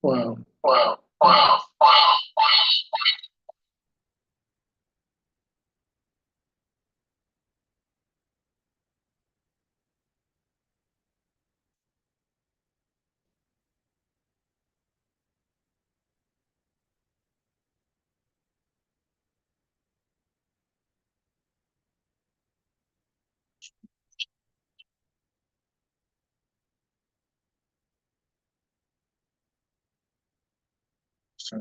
Wow. So,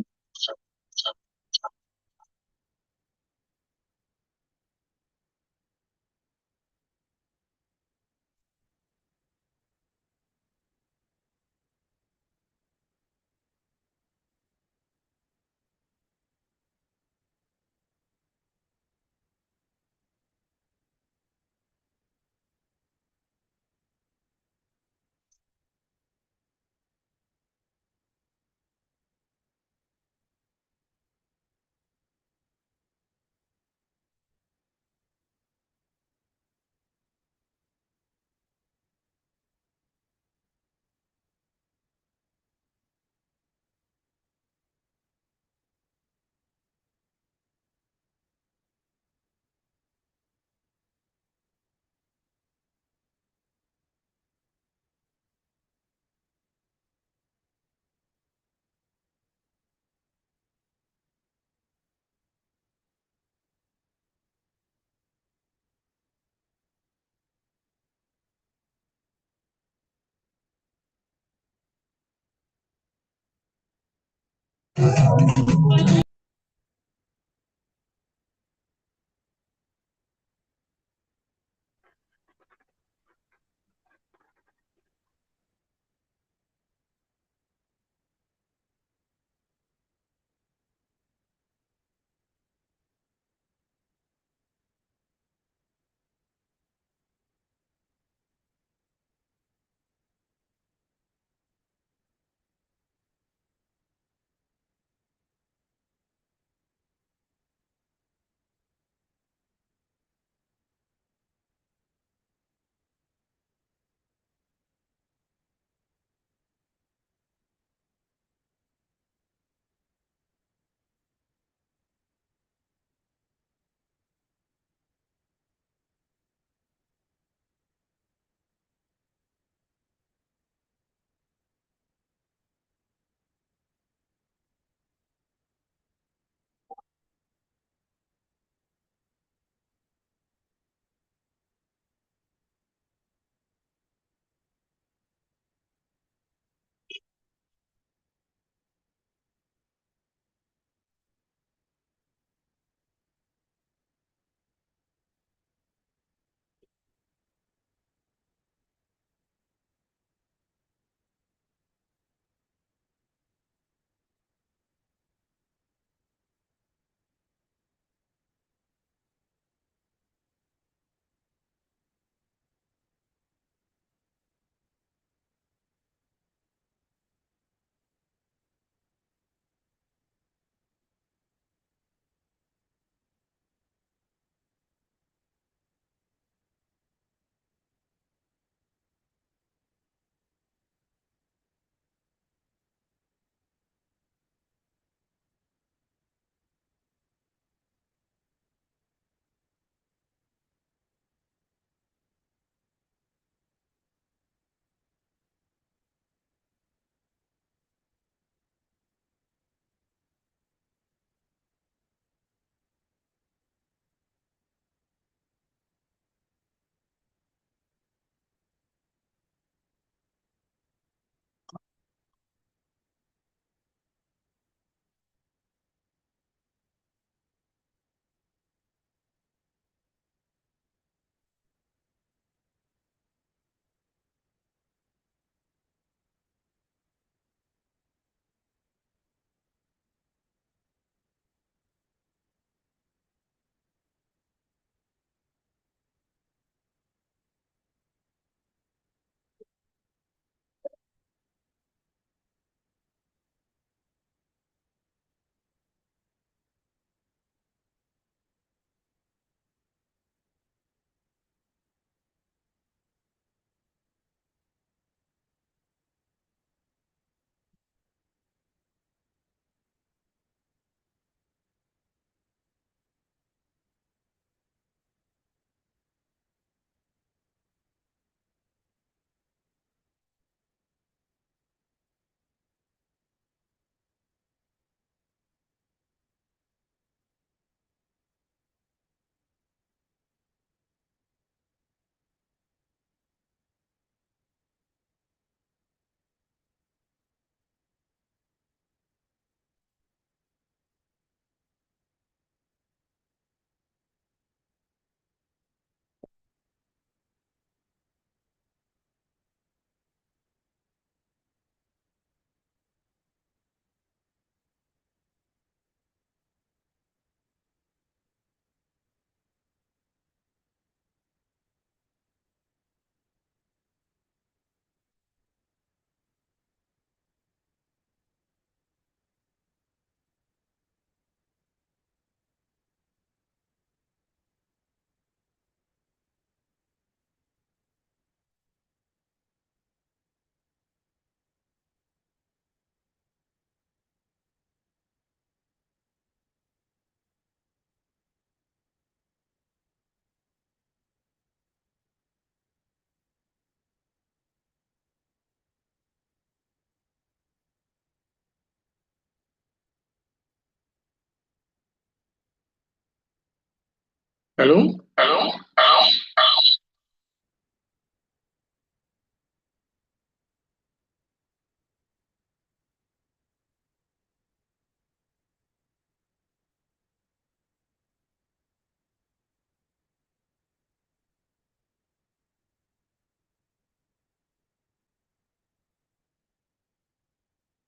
Hello? Hello?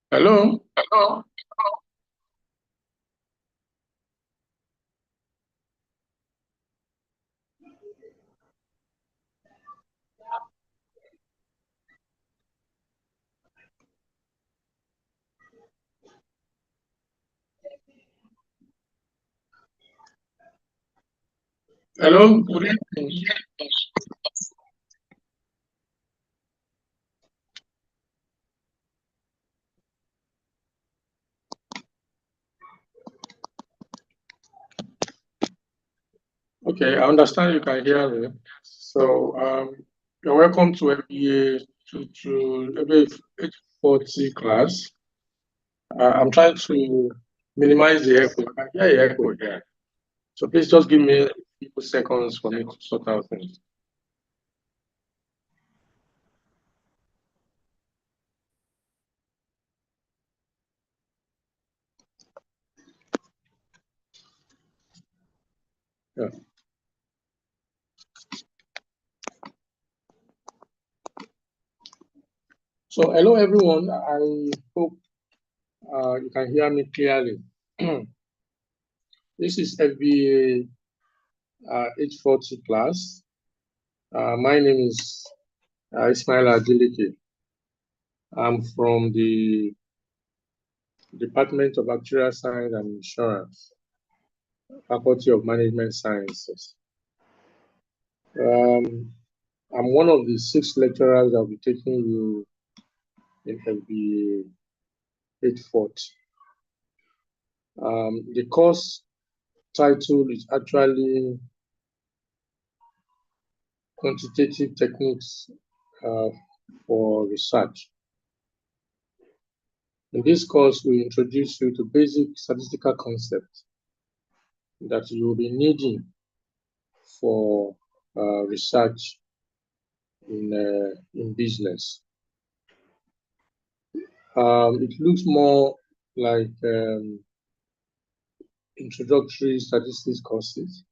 Hello? Hello? Hello? Good evening. Okay, I understand you can hear me. So, you're welcome to FBA to FBA 840 class. I'm trying to minimize the echo. I can hear the echo here. So please just give me a few seconds for me to sort out things. Yeah. So hello everyone. I hope you can hear me clearly. This is FBA 840 class. My name is Ismail Adilike. I'm from the Department of Actuarial Science and Insurance, Faculty of Management Sciences. I'm one of the 6 lecturers that will be taking you in FBA 840. The course title is actually Quantitative Techniques for Research. In this course, we introduce you to basic statistical concepts that you will be needing for research in business. It looks more like introductory statistics courses.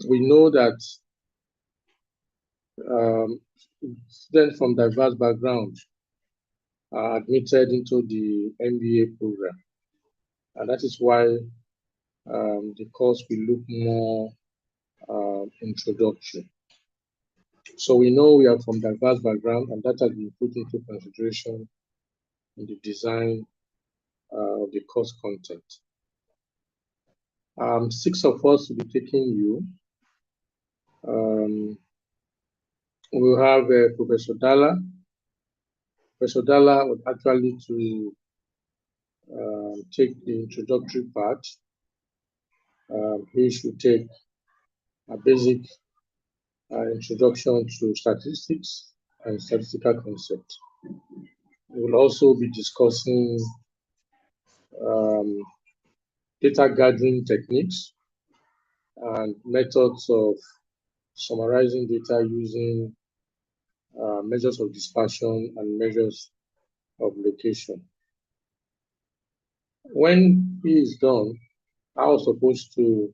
We know that students from diverse backgrounds are admitted into the MBA program, and that is why the course will look more introductory. So we know we are from diverse background, and that has been put into consideration in the design of the course content. 6 of us will be taking you. We'll have Professor Dalla. Professor Dalla would actually to take the introductory part. He should take a basic introduction to statistics and statistical concepts. We will also be discussing data gathering techniques and methods of summarizing data using measures of dispersion and measures of location. When he is done, I was supposed to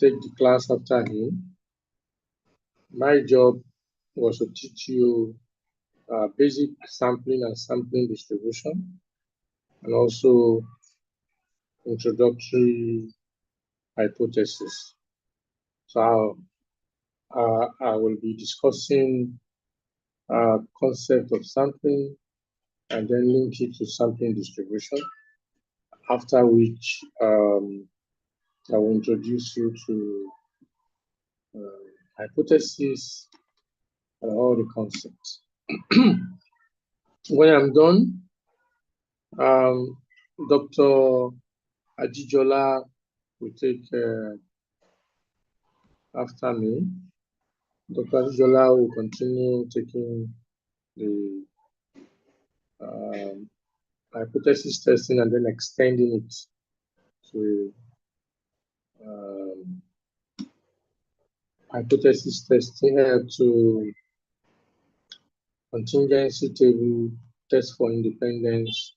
take the class after him. My job was to teach you basic sampling and sampling distribution, and also introductory hypothesis. So I will be discussing concept of sampling and then link it to sampling distribution, after which I will introduce you to hypothesis and all the concepts. When I'm done, Dr. Ajijola will take after me. Dr. Ajijola will continue taking the hypothesis testing and then extending it to hypothesis testing, to contingency table, test for independence,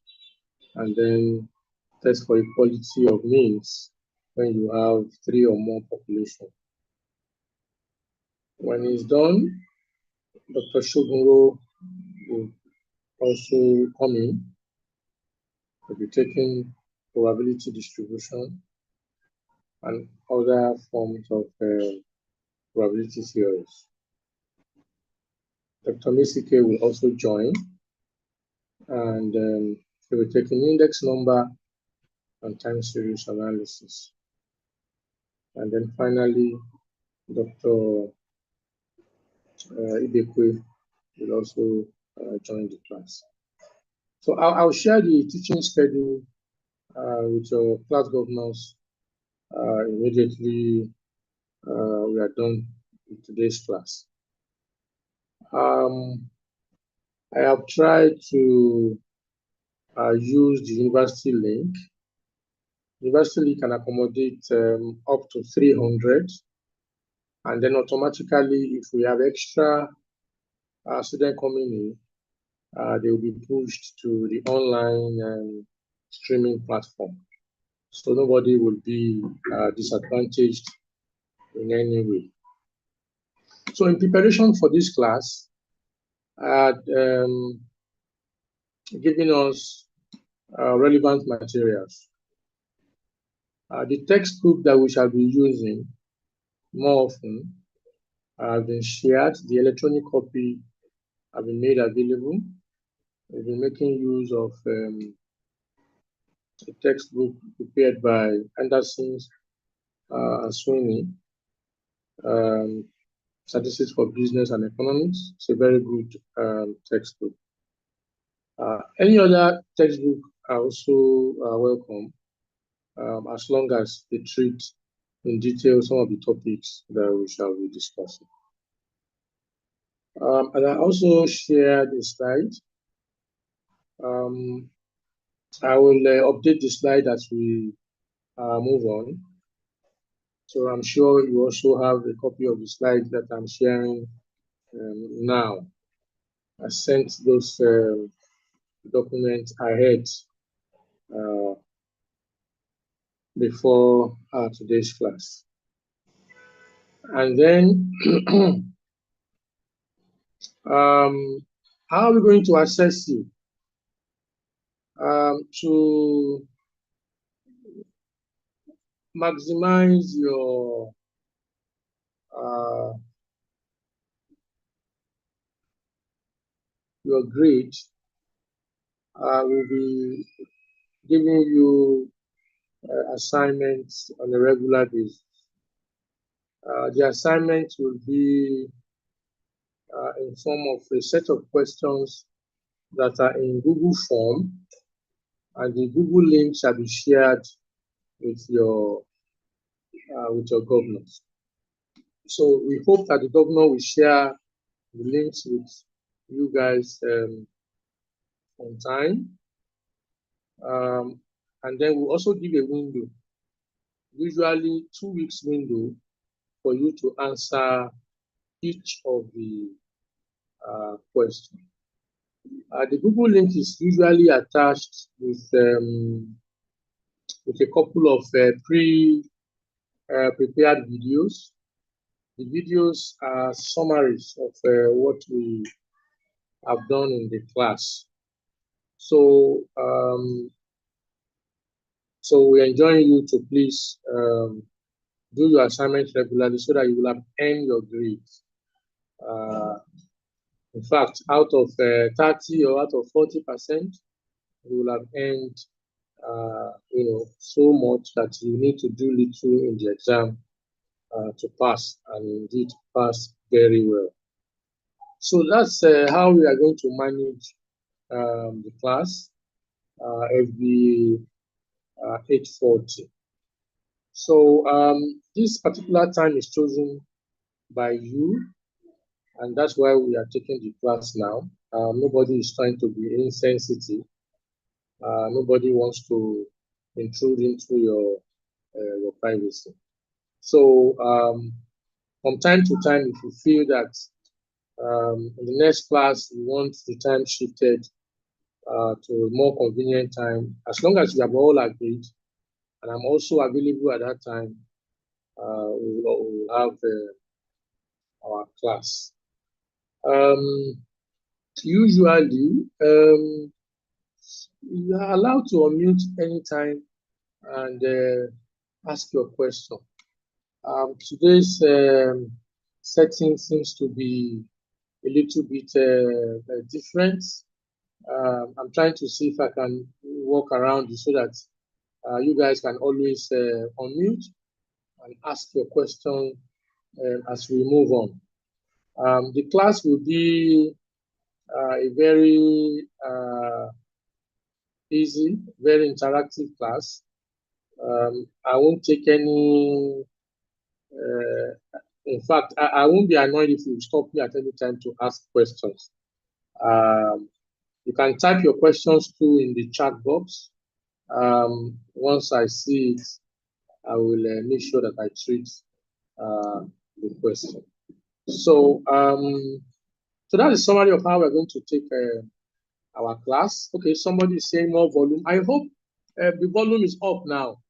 and then test for equality of means when you have 3 or more population. When it's done, Dr. Shogunro will also come in. We'll be taking probability distribution and other forms of probability theories. Dr. Misike will also join, and he will take an index number and time series analysis. And then finally, Dr. Ibekwe will also join the class. So I'll share the teaching schedule with your class governors immediately we are done with today's class. I have tried to use the university link. University link can accommodate up to 300, and then automatically, if we have extra students coming in, they will be pushed to the online streaming platform. So nobody will be disadvantaged in any way. So in preparation for this class, I had given us relevant materials. The textbook that we shall be using more often have been shared. The electronic copy have been made available. We've been making use of a textbook prepared by Anderson and Sweeney, Statistics for Business and Economics. It's a very good textbook. Any other textbook are also welcome, as long as they treat in detail some of the topics that we shall be discussing. And I also shared the slide. I will update the slide as we move on. So I'm sure you also have a copy of the slide that I'm sharing now. I sent those documents ahead before today's class. And then, how are we going to assess you? To maximize your grade, we'll be giving you assignments on a regular basis. The assignment will be in form of a set of questions that are in Google form, and the Google link shall be shared with your governors. So we hope that the governor will share the links with you guys on time. And then we'll also give a window, usually 2 weeks window, for you to answer each of the questions. The Google link is usually attached with a couple of prepared videos. The videos are summaries of what we have done in the class. So, so we enjoin you to please do your assignments regularly so that you will have earned your grades. In fact, out of 30 or out of 40%, you will have earned so much that you need to do little in the exam to pass, and indeed pass very well. So that's how we are going to manage the class, FBA 840. So this particular time is chosen by you, and that's why we are taking the class now. Nobody is trying to be insensitive. Nobody wants to intrude into your your privacy. So from time to time, if you feel that in the next class you want the time shifted to a more convenient time, as long as you have all agreed, and I'm also available at that time, we will have our class. Usually, you are allowed to unmute anytime and ask your question. Today's setting seems to be a little bit different. I'm trying to see if I can work around it so that you guys can always unmute and ask your question as we move on. The class will be a very easy, very interactive class. I won't take any, in fact, I won't be annoyed if you stop me at any time to ask questions. You can type your questions too in the chat box. Once I see it, I will make sure that I treat the question. So that's a summary of how we're going to take our class. Okay, somebody is saying more volume. I hope the volume is up now.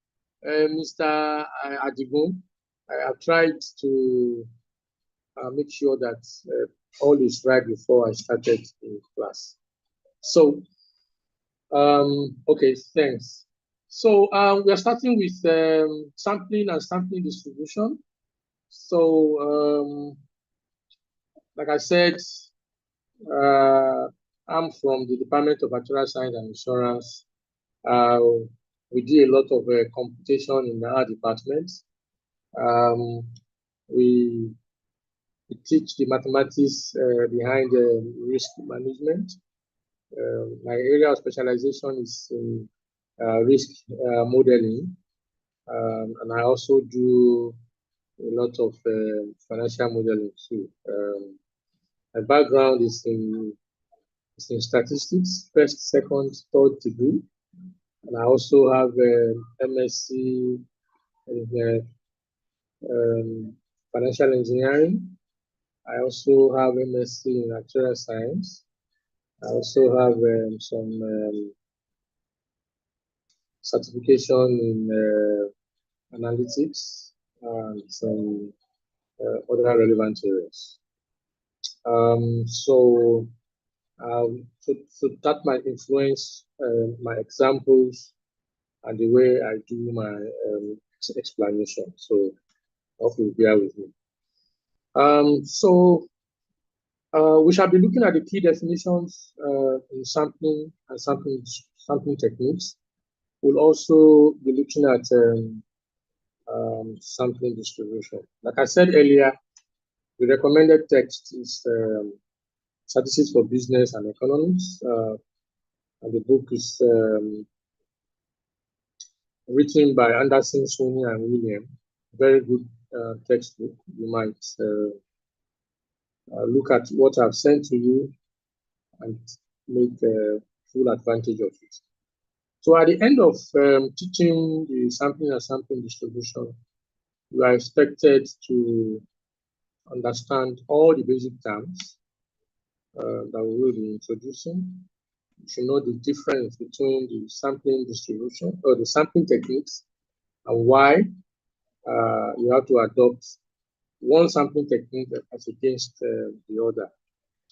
Mr. Adigun, I have tried to make sure that all is right before I started in class. So, okay, thanks. So we are starting with sampling and sampling distribution. So, like I said, I'm from the Department of Actuarial Science and Insurance. We do a lot of computation in our department. We teach the mathematics behind risk management. My area of specialization is in risk modeling, and I also do a lot of financial modeling too. My background is in statistics, first, second, third degree, and I also have MSc in financial engineering. I also have MSc in actuarial science. I also have some certification in analytics and some other relevant areas. So that might influence my examples and the way I do my explanation. So I hope you'll bear with me. We shall be looking at the key definitions in sampling and sampling techniques. We'll also be looking at sampling distribution. Like I said earlier, the recommended text is Statistics for Business and Economics, and the book is written by Anderson, Sony, and William. Very good textbook. You might look at what I've sent to you and make full advantage of it. So at the end of teaching the sampling and sampling distribution, you are expected to understand all the basic terms that we will be introducing. You should know the difference between the sampling distribution or the sampling techniques and why you have to adopt one sampling technique as against the other.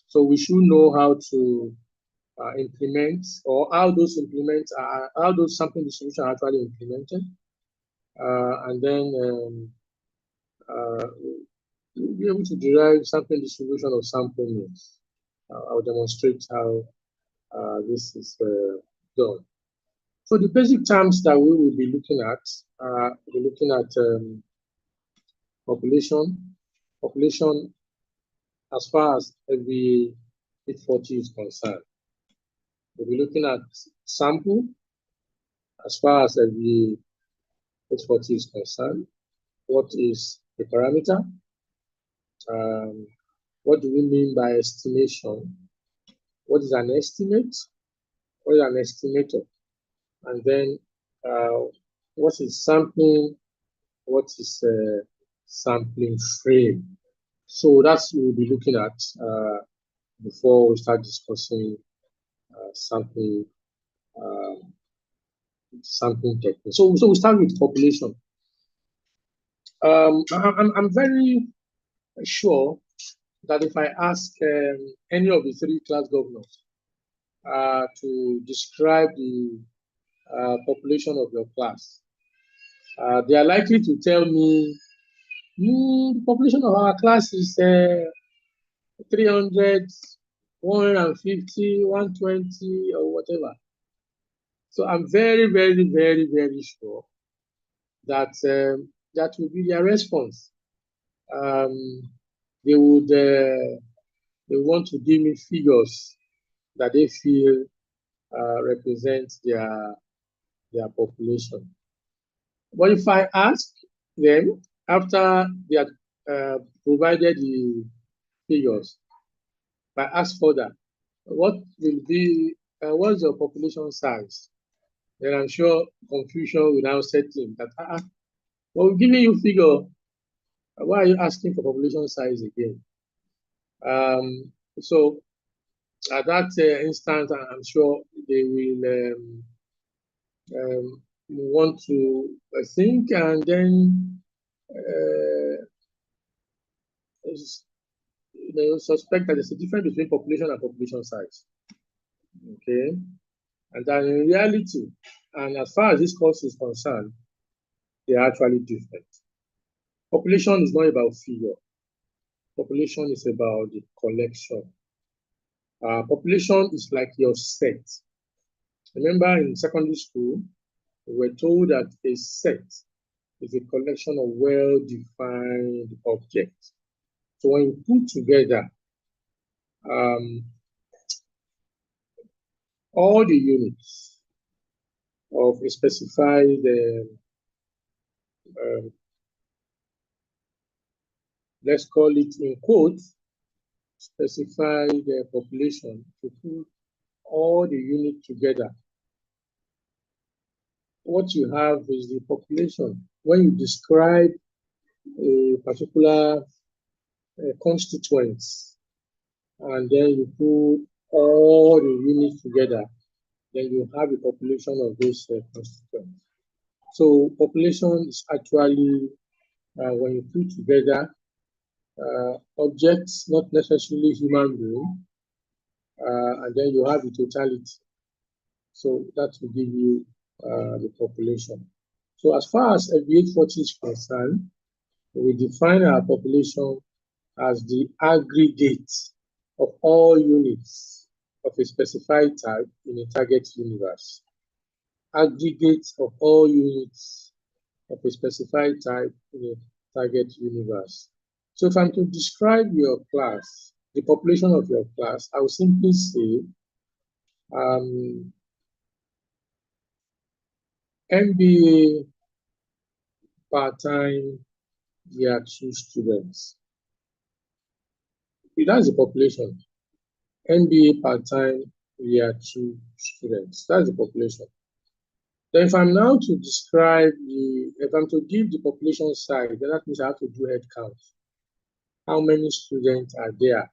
So we should know how to implement, or how those sampling distribution are actually implemented, and then we'll be able to derive sampling distribution of sample means. I'll demonstrate how this is done. So the basic terms that we will be looking at, we're looking at population as far as FBA 840 is concerned. We'll be looking at sample as far as FBA 840 is concerned. What is the parameter? What do we mean by estimation? What is an estimate? What is an estimator? And then what is sampling what is sampling frame. So that's what we'll be looking at before we start discussing sampling technique. So we start with population. I'm very sure that if I ask any of the three class governors to describe the population of your class, they are likely to tell me the population of our class is 300, 150, 120, or whatever. So I'm very, very, very, very sure that that will be their response. They would they want to give me figures that they feel represent their population. But if I ask them after they have provided the figures, if I ask further, what will be what's your population size? Then I'm sure confusion will now set in that well, we're giving you figure. Why are you asking for population size again? So at that instance, I'm sure they will want to think, and then they will suspect that there's a difference between population and population size. Okay, and then in reality, and as far as this course is concerned, they are actually different. Population is not about figure. Population is about the collection. Population is like your set. Remember in secondary school, we were told that a set is a collection of well-defined objects. So when you put together all the units of a specified let's call it in quotes, specified population, to put all the units together, what you have is the population. When you describe a particular constituents, and then you put all the units together, then you have a population of those constituents. So population is actually when you put together objects, not necessarily human being, and then you have the totality. So that will give you the population. So as far as FBA 40 is concerned, we define our population as the aggregate of all units of a specified type in a target universe. Aggregate of all units of a specified type in a target universe. So if I'm to describe your class, the population of your class, I will simply say MBA part-time year 2 students. That's the population. MBA part-time year 2 students. That's the population. Then if I'm now to describe if I'm to give the population size, then that means I have to do head count. How many students are there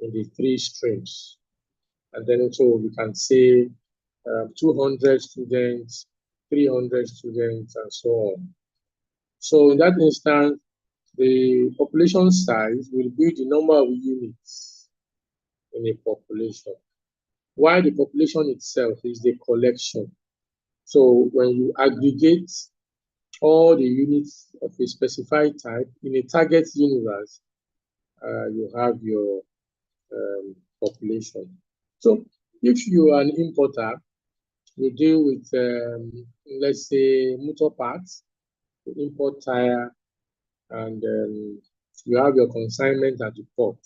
in the 3 streams? And then also we can say 200 students, 300 students, and so on. So in that instance, the population size will be the number of units in a population, while the population itself is the collection. So when you aggregate all the units of a specified type in a target universe, you have your population. So if you are an importer, you deal with, let's say, motor parts, you import tire, and you have your consignment at the port.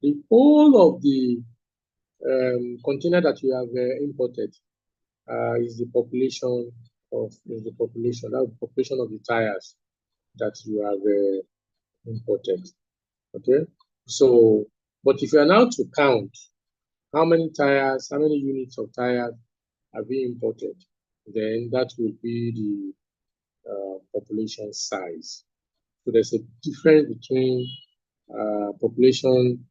The whole of the container that you have imported is the population that's the population of the tires that you have imported. Okay, so but if you are now to count how many tires, how many units of tires are being imported, then that will be the population size. So there's a difference between population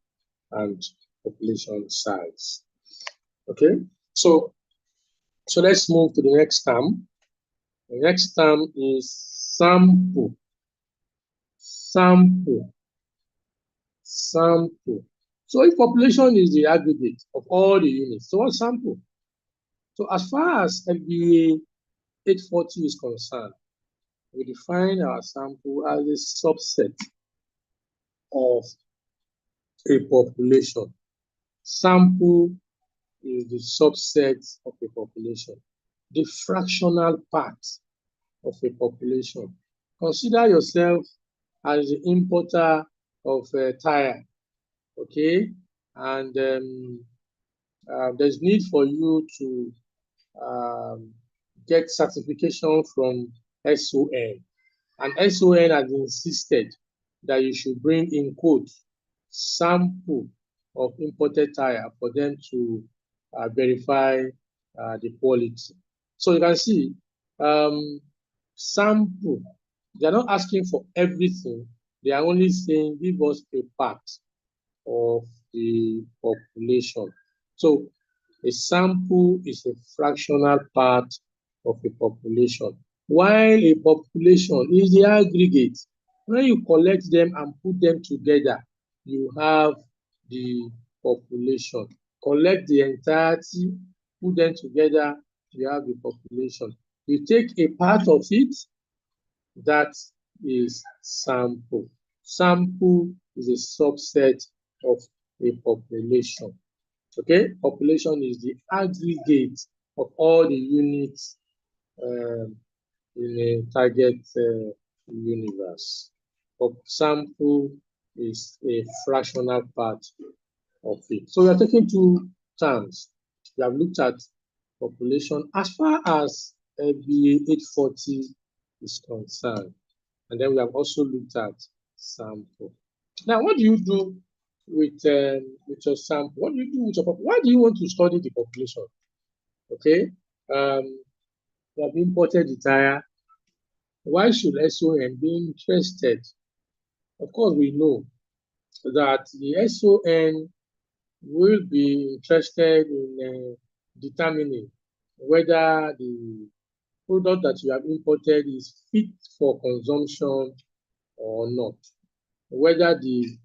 and population size. Okay, so let's move to the next term. The next term is sample. Sample. Sample. So if population is the aggregate of all the units, so what's sample? So as far as FBA 840 is concerned, we define our sample as a subset of a population. Sample is the subset of a population, the fractional part of a population. Consider yourself as the importer of a tire, okay? And there's need for you to get certification from SON. And SON has insisted that you should bring in quote sample of imported tire for them to verify the quality. So you can see sample, they are not asking for everything. They are only saying give us a part of the population. So a sample is a fractional part of a population, while a population is the aggregate. When you collect them and put them together, you have the population. Collect the entirety, put them together, you have the population. You take a part of it, that is sample. Sample is a subset of a population. Okay, population is the aggregate of all the units in a target universe. Sample is a fractional part of it. So we are taking two terms. We have looked at population as far as FBA 840 is concerned. And then we have also looked at sample. Now, what do you do with your sample? What do you do with your population? Why do you want to study the population? Okay, you have imported the tire. Why should SON be interested? Of course, we know that the SON will be interested in determining whether the product that you have imported is fit for consumption or not, whether the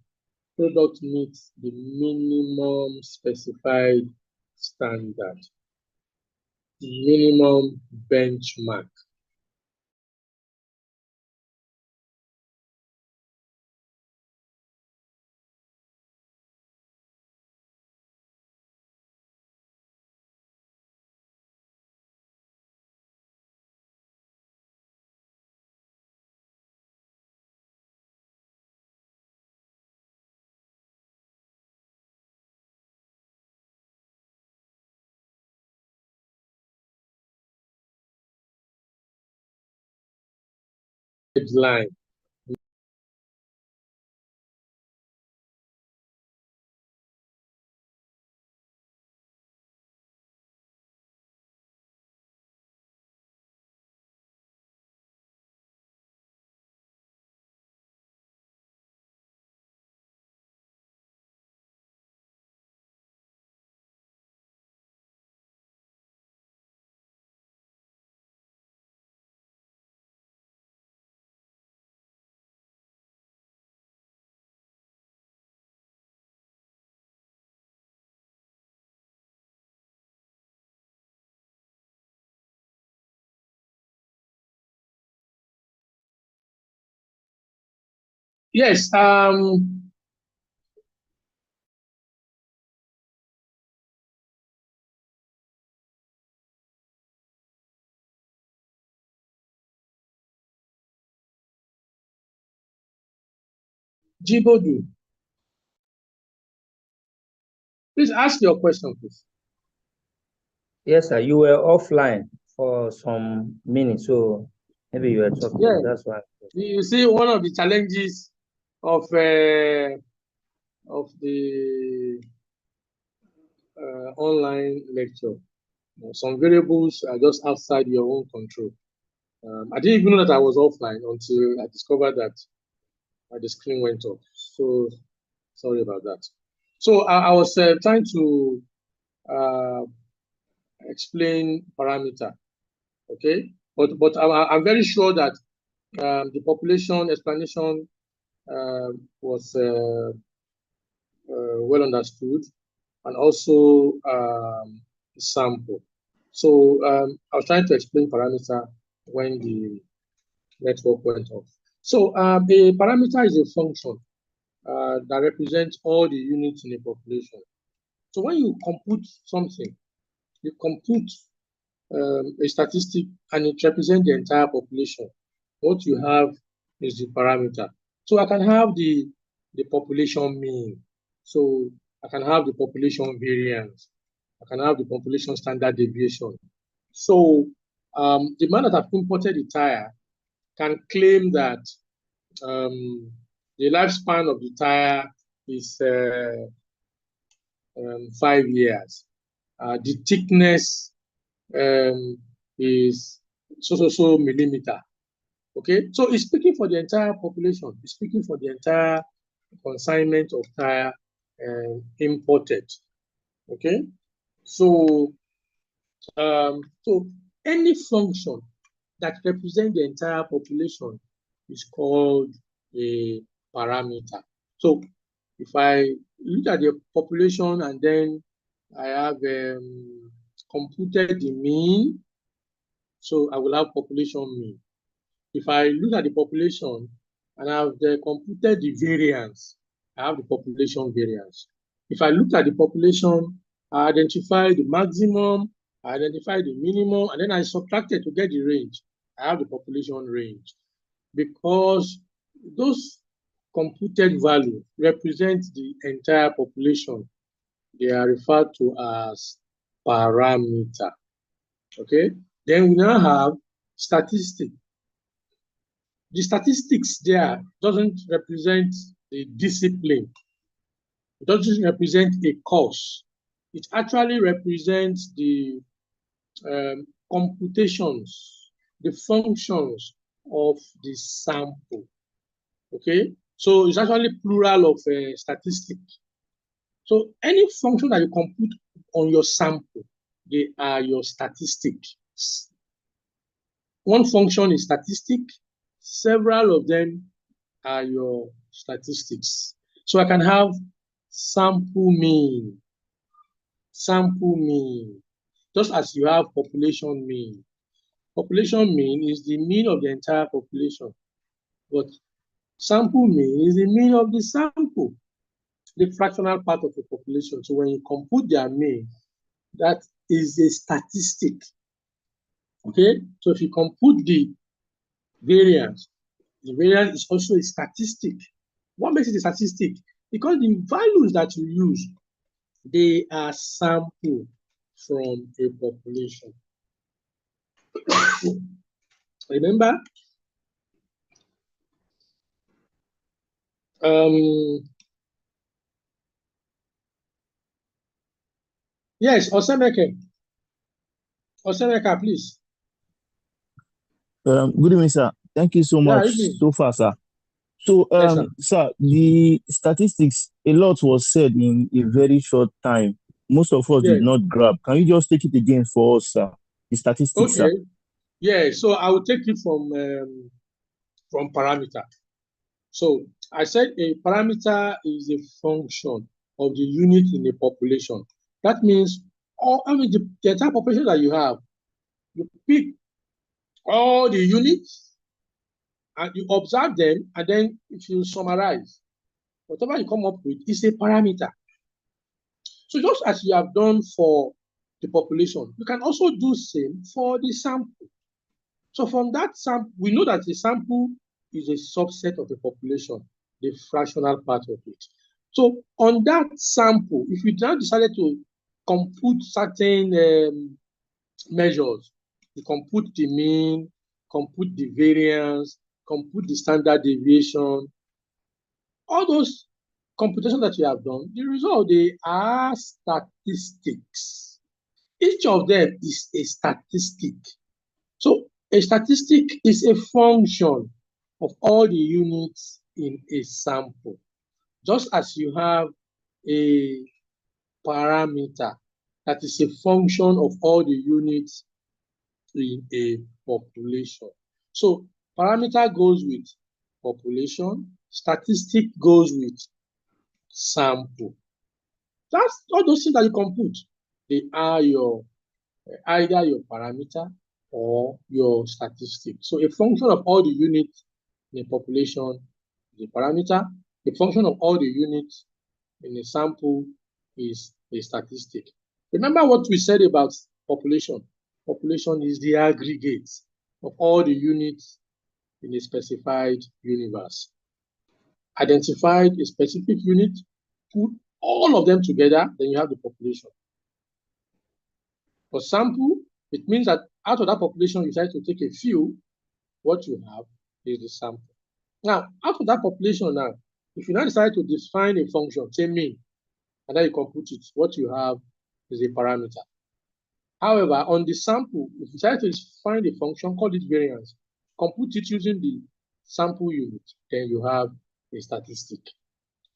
product meets the minimum specified standard, the minimum benchmark. Deadline. Yes, Jibodu, please ask your question, please. Yes, sir. You were offline for some minutes, so maybe you were talking. Yeah. That's why. You see, one of the challenges of the online lecture, some variables are just outside your own control. I didn't even know that I was offline until I discovered that the screen went off. So sorry about that. So I was trying to explain parameter, okay? But I'm very sure that the population explanation was well understood, and also sample. So I was trying to explain parameter when the network went off. So a parameter is a function that represents all the units in a population. So when you compute something, you compute a statistic and it represents the entire population. What you have is the parameter. So I can have the population mean. So I can have the population variance. I can have the population standard deviation. So the man that have imported the tire can claim that the lifespan of the tire is 5 years. The thickness is so millimeter. Okay, so it's speaking for the entire population. It's speaking for the entire consignment of tire imported. Okay, so so any function that represents the entire population is called a parameter. So if I look at the population and then I have computed the mean, so I will have population mean. If I look at the population and I've computed the variance, I have the population variance. If I look at the population, I identify the maximum, I identify the minimum, and then I subtracted to get the range. I have the population range. Because those computed values represent the entire population, they are referred to as parameter. Okay? Then we now have statistics. The statistics there doesn't represent a discipline. It doesn't represent a course. It actually represents the computations, the functions of the sample. Okay, so it's actually plural of statistic. So any function that you compute on your sample, they are your statistics. One function is statistic, several of them are your statistics. So I can have sample mean, just as you have population mean. Population mean is the mean of the entire population, but sample mean is the mean of the sample, the fractional part of the population. So when you compute their mean, that is a statistic. Okay, so if you compute the variance is also a statistic. What makes it a statistic? Because the values that you use, they are sampled from a population. Remember, yes, Osemeke, please. Good evening, sir. Thank you so much so far, sir. So, yes, sir, the statistics, a lot was said in a very short time. Most of us did not grab. Can you just take it again for us, sir? The statistics, okay. Sir. Yeah, so I will take it from parameter. So I said a parameter is a function of the unit in the population. That means the entire population that you have, you pick all the units and you observe them, and then if you summarize, whatever you come up with is a parameter. So just as you have done for the population, you can also do same for the sample. So from that sample, we know that the sample is a subset of the population, the fractional part of it. So on that sample, if we now decided to compute certain measures, you compute the mean, compute the variance, compute the standard deviation, all those computations that you have done, the result, they are statistics. Each of them is a statistic. So A statistic is a function of all the units in a sample. Just as you have a parameter that is a function of all the units in a population. So parameter goes with population, statistic goes with sample. That's all those things that you can put. They are your either your parameter or your statistic. So a function of all the units in a population is a parameter. A function of all the units in a sample is a statistic. Remember what we said about population. Population is the aggregate of all the units in a specified universe. Identified a specific unit, put all of them together, then you have the population. For sample, it means that out of that population, you try to take a few. What you have is the sample. Now, out of that population now, if you now decide to define a function, say mean, and then you compute it, what you have is a parameter. However, on the sample, if you decide to find a function, call it variance, compute it using the sample unit, then you have a statistic.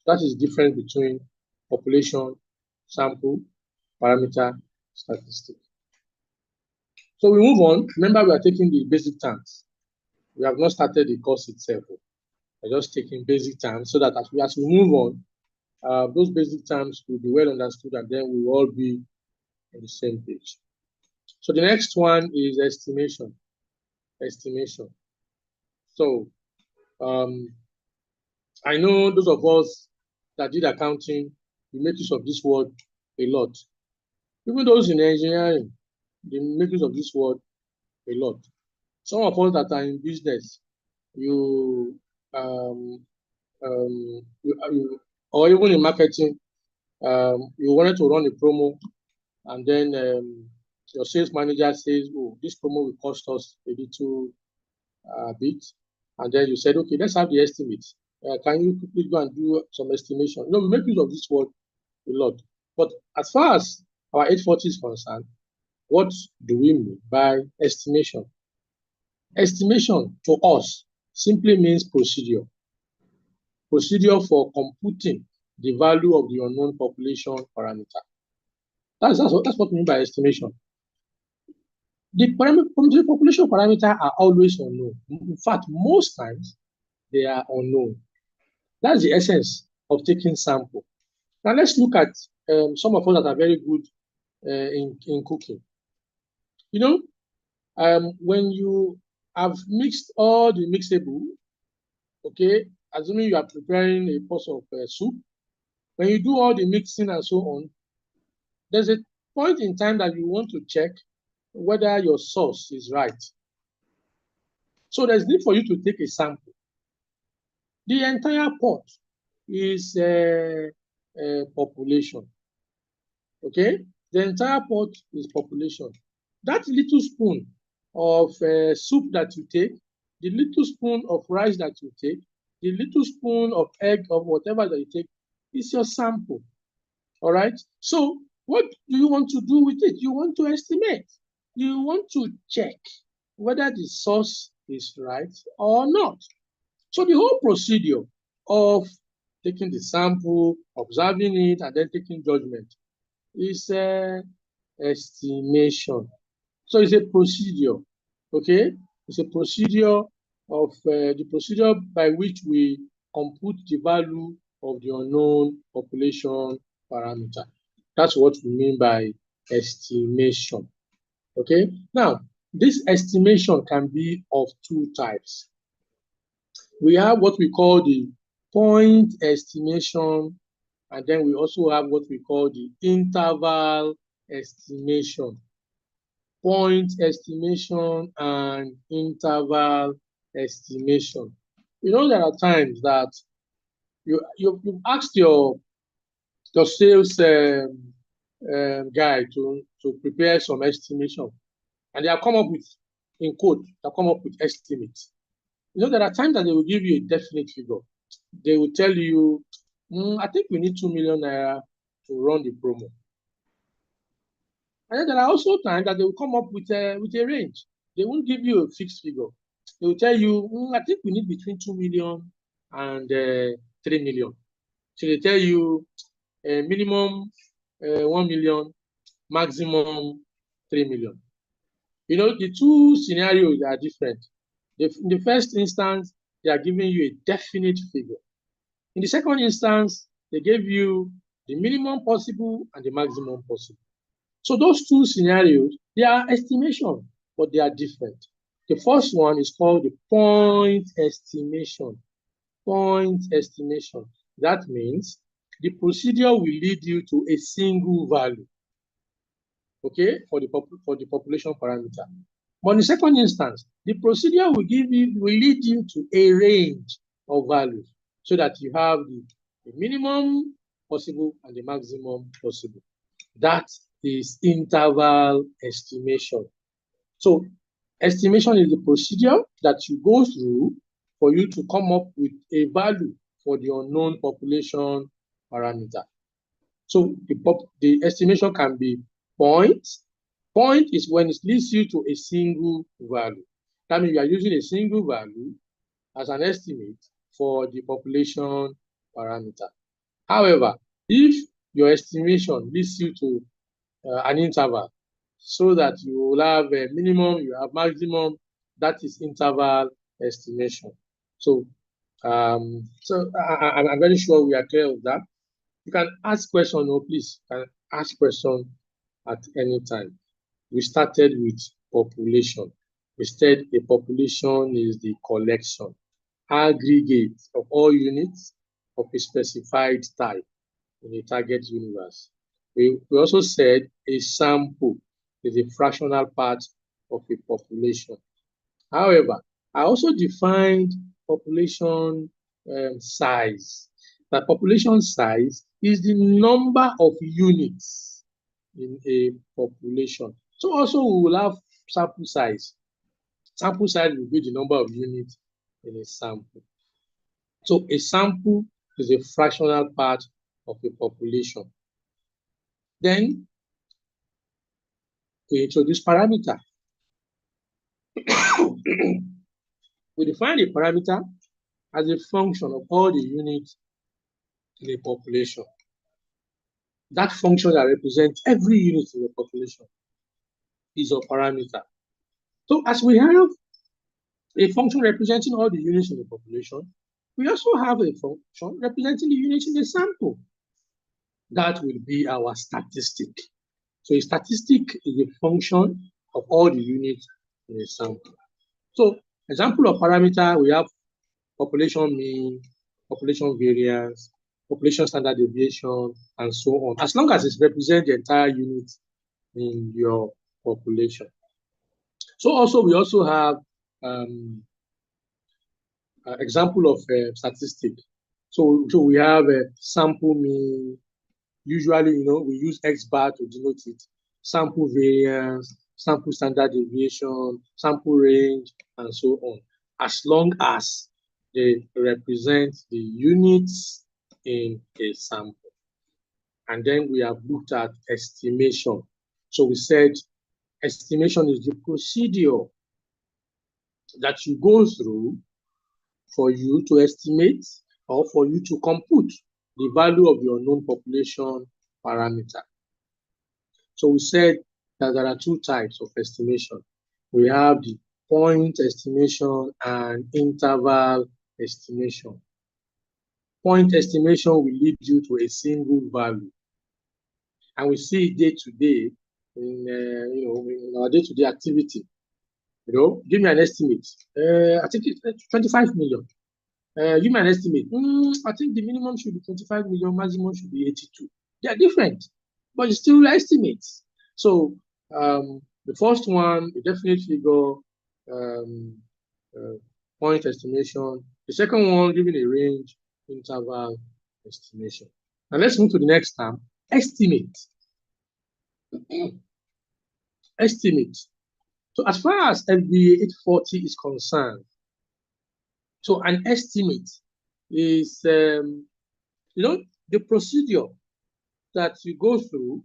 That is the difference between population, sample, parameter, statistic. So we move on. Remember, we are taking the basic terms. We have not started the course itself. We're just taking basic terms so that as we move on, those basic terms will be well understood, and then we will all be on the same page. So the next one is estimation. Estimation. So I know those of us that did accounting, we make use of this word a lot. Even those in engineering, they make use of this word a lot. Some of us that are in business, or even in marketing, you wanted to run a promo, and then your sales manager says, "Oh, this promo will cost us a little bit," and then you said, "Okay, let's have the estimate. Can you quickly go and do some estimation?" We make use of this word a lot. But as far as our 840 is concerned, what do we mean by estimation? Estimation to us simply means procedure. Procedure for computing the value of the unknown population parameter. That's what we mean by estimation. The population parameter are always unknown. In fact, most times they are unknown. That's the essence of taking sample. Now let's look at some of us that are very good in cooking. When you have mixed all the mixable, okay, assuming you are preparing a pot of soup, when you do all the mixing and so on, there's a point in time that you want to check whether your sauce is right. So there's need for you to take a sample. The entire pot is population. Okay, the entire pot is population. That little spoon of soup that you take, the little spoon of rice that you take, the little spoon of egg or whatever that you take is your sample. All right. So what do you want to do with it? You want to estimate. You want to check whether the source is right or not. So the whole procedure of taking the sample, observing it, and then taking judgment is estimation. So it's a procedure, okay? It's a procedure of the procedure by which we compute the value of the unknown population parameter. That's what we mean by estimation, okay? Now, this estimation can be of two types. We have what we call the point estimation, and then we also have what we call the interval estimation. Point estimation and interval estimation. There are times that you asked your sales guy to prepare some estimation, and they have come up with, in quote, they have come up with estimates. There are times that they will give you a definite figure. They will tell you, I think we need 2 million naira to run the promo. And then there are also times that they will come up with a range. they won't give you a fixed figure. They will tell you, I think we need between 2 million and 3 million. So they tell you minimum 1 million, maximum 3 million. You know, the two scenarios are different. In the first instance, they are giving you a definite figure. In the second instance, they gave you the minimum possible and the maximum possible. So those two scenarios, they are estimation, but they are different. The first one is called the point estimation. Point estimation. That means the procedure will lead you to a single value, okay, for the population parameter. But in the second instance, the procedure will lead you to a range of values so that you have the minimum possible and the maximum possible. That is interval estimation. So estimation is the procedure that you go through for you to come up with a value for the unknown population parameter. So the estimation can be point. Point is when it leads you to a single value. That means you are using a single value as an estimate for the population parameter. However, if your estimation leads you to an interval, so that you will have a minimum, you have maximum, that is interval estimation. So, I'm very sure we are clear of that. You can ask question, please. You can ask question at any time. We started with population. We said a population is the collection, aggregate of all units of a specified type in a target universe. We also said a sample is a fractional part of a population. However, I also defined population size. That population size is the number of units in a population. So also we will have sample size. Sample size will be the number of units in a sample. So a sample is a fractional part of a population. Then we introduce parameter. We define a parameter as a function of all the units in a population. That function that represents every unit in the population is a parameter. So as we have a function representing all the units in the population, we also have a function representing the units in the sample. That will be our statistic. So a statistic is a function of all the units in a sample. So example of parameter, we have population mean, population variance, population standard deviation, and so on, as long as it represents the entire unit in your population. So also, we also have example of statistic. So we have a sample mean. Usually, we use X bar to denote it. Sample variance, sample standard deviation, sample range, and so on, as long as they represent the units in a sample. And then we have looked at estimation. So we said estimation is the procedure that you go through for you to estimate or for you to compute the value of your known population parameter. So we said that there are two types of estimation. We have the point estimation and interval estimation. Point estimation will lead you to a single value. And we see it day to day in our day-to-day activity. Give me an estimate. I think it's 25 million. Give me an estimate. I think the minimum should be 25 million, maximum should be 82. They are different, but it's still estimates. So the first one, the definite figure, point estimation. The second one, giving a range, interval estimation. Now let's move to the next term, estimate. Estimate. So as far as FBA 840 is concerned, so an estimate is, the procedure that you go through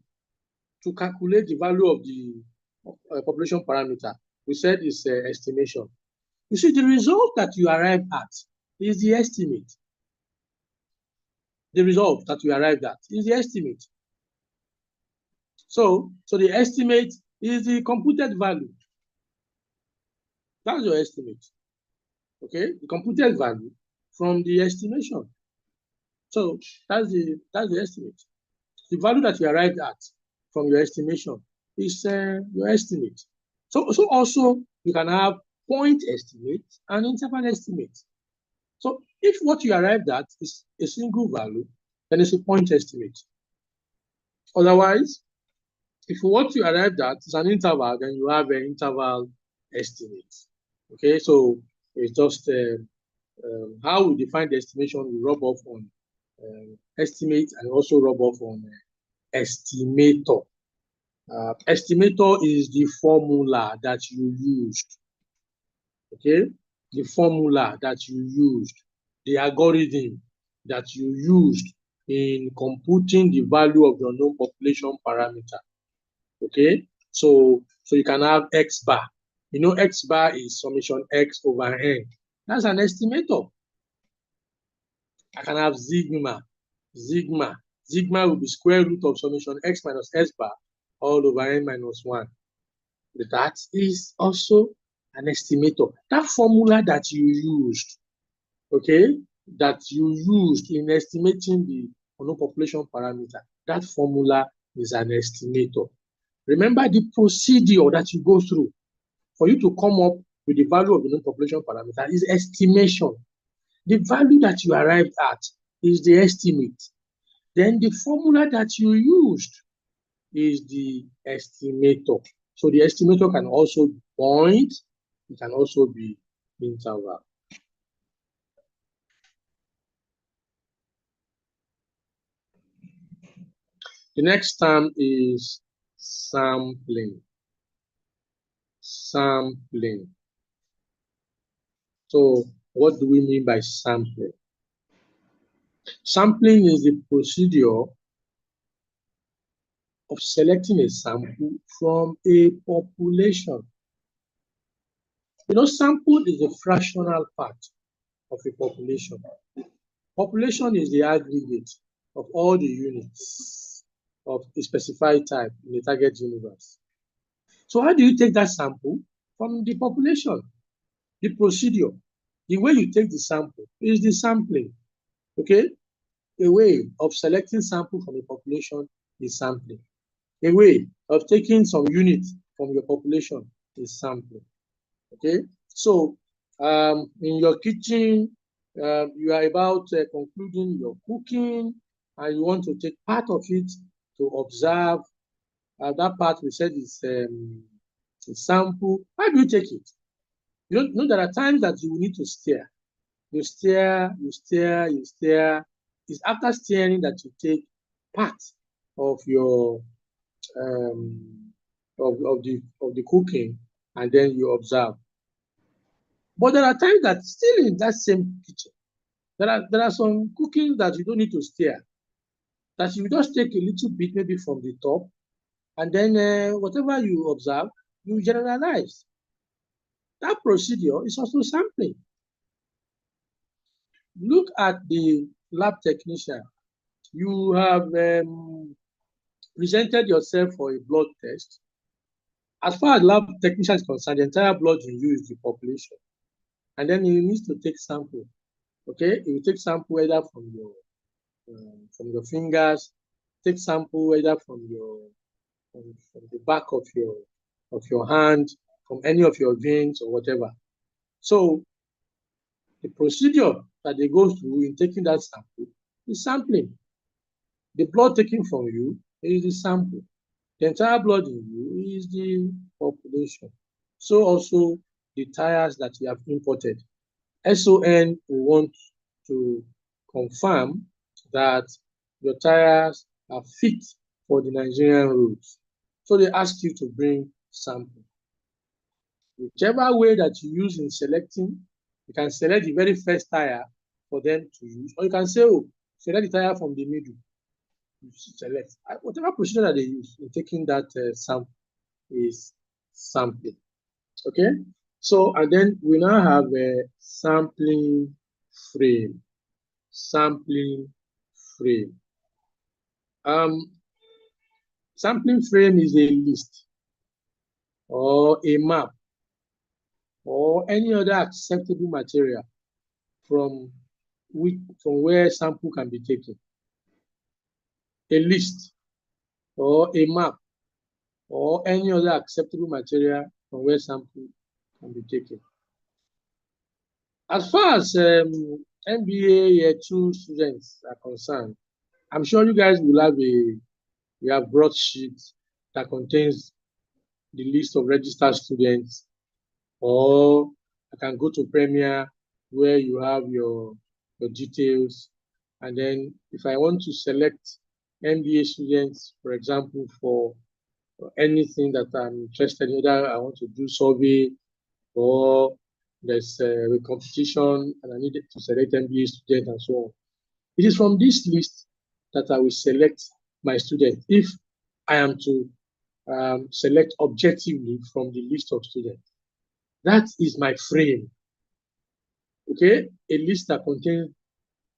to calculate the value of the population parameter we said is estimation. You see, the result that you arrive at is the estimate. The result that you arrived at is the estimate. So the estimate is the computed value. That's your estimate. Okay, the computed value from the estimation. So that's the estimate. The value that you arrived at from your estimation is your estimate. So also you can have point estimate and interval estimate. So if what you arrived at is a single value, then it's a point estimate. Otherwise, if what you arrived at is an interval, then you have an interval estimate. Okay, so it's just how we define the estimation, we rub off on estimate and also rub off on estimator. Estimator is the formula that you used. Okay, the formula that you used, the algorithm that you used in computing the value of your known population parameter. Okay, so you can have X bar. You know, X bar is summation X over N. That's an estimator. I can have sigma. Sigma will be square root of summation X minus S bar all over N minus 1. That is also an estimator. That formula that you used, okay, that you used in estimating the unknown population parameter, that formula is an estimator. Remember the procedure that you go through for you to come up with the value of the known population parameter is estimation. The value that you arrived at is the estimate. Then the formula that you used is the estimator. So the estimator can also be point, it can also be interval. The next term is sampling. Sampling. So what do we mean by sampling? Sampling is the procedure of selecting a sample from a population. You know, sample is a fractional part of a population. Population is the aggregate of all the units of a specified type in the target universe. So how do you take that sample from the population? The procedure, the way you take the sample is the sampling. Okay? A way of selecting sample from a population is sampling. A way of taking some units from your population is sampling. Okay? So in your kitchen, you are about concluding your cooking and you want to take part of it to observe. That part we said is a sample. How do you take it? You know there are times that you will need to stare. You stare. It's after staring that you take part of your of the cooking and then you observe. But there are times that still in that same kitchen, there are some cooking that you don't need to stare. That you just take a little bit maybe from the top, and then whatever you observe, you generalize. That procedure is also sampling. Look at the lab technician. You have presented yourself for a blood test. As far as lab technician is concerned, the entire blood you use is the population. And then you need to take sample. Okay, you take sample either from your fingers, take sample either from the back of your hand, from any of your veins or whatever. So the procedure that they go through in taking that sample is sampling. The blood taken from you is the sample. The entire blood in you is the population. So also the tires that you have imported. SON will want to confirm that your tires are fit for the Nigerian roads. So they ask you to bring sample. Whichever way that you use in selecting, you can select the very first tire for them to use, or you can say, oh, select the tire from the middle. You select. Whatever procedure that they use in taking that sample is sampling. Okay, so and then we now have a sampling frame. Sampling frame. Sampling frame is a list or a map or any other acceptable material from where sample can be taken. A list or a map or any other acceptable material from where sample can be taken. As far as MBA Year 2 students are concerned, I'm sure you guys will have a broadsheet that contains the list of registered students, or I can go to Premier where you have your details. And then if I want to select MBA students, for example, for anything that I'm interested in, either I want to do survey or there's a competition and I need to select MBA student and so on. It is from this list that I will select my student if I am to select objectively from the list of students. That is my frame. Okay, a list that contains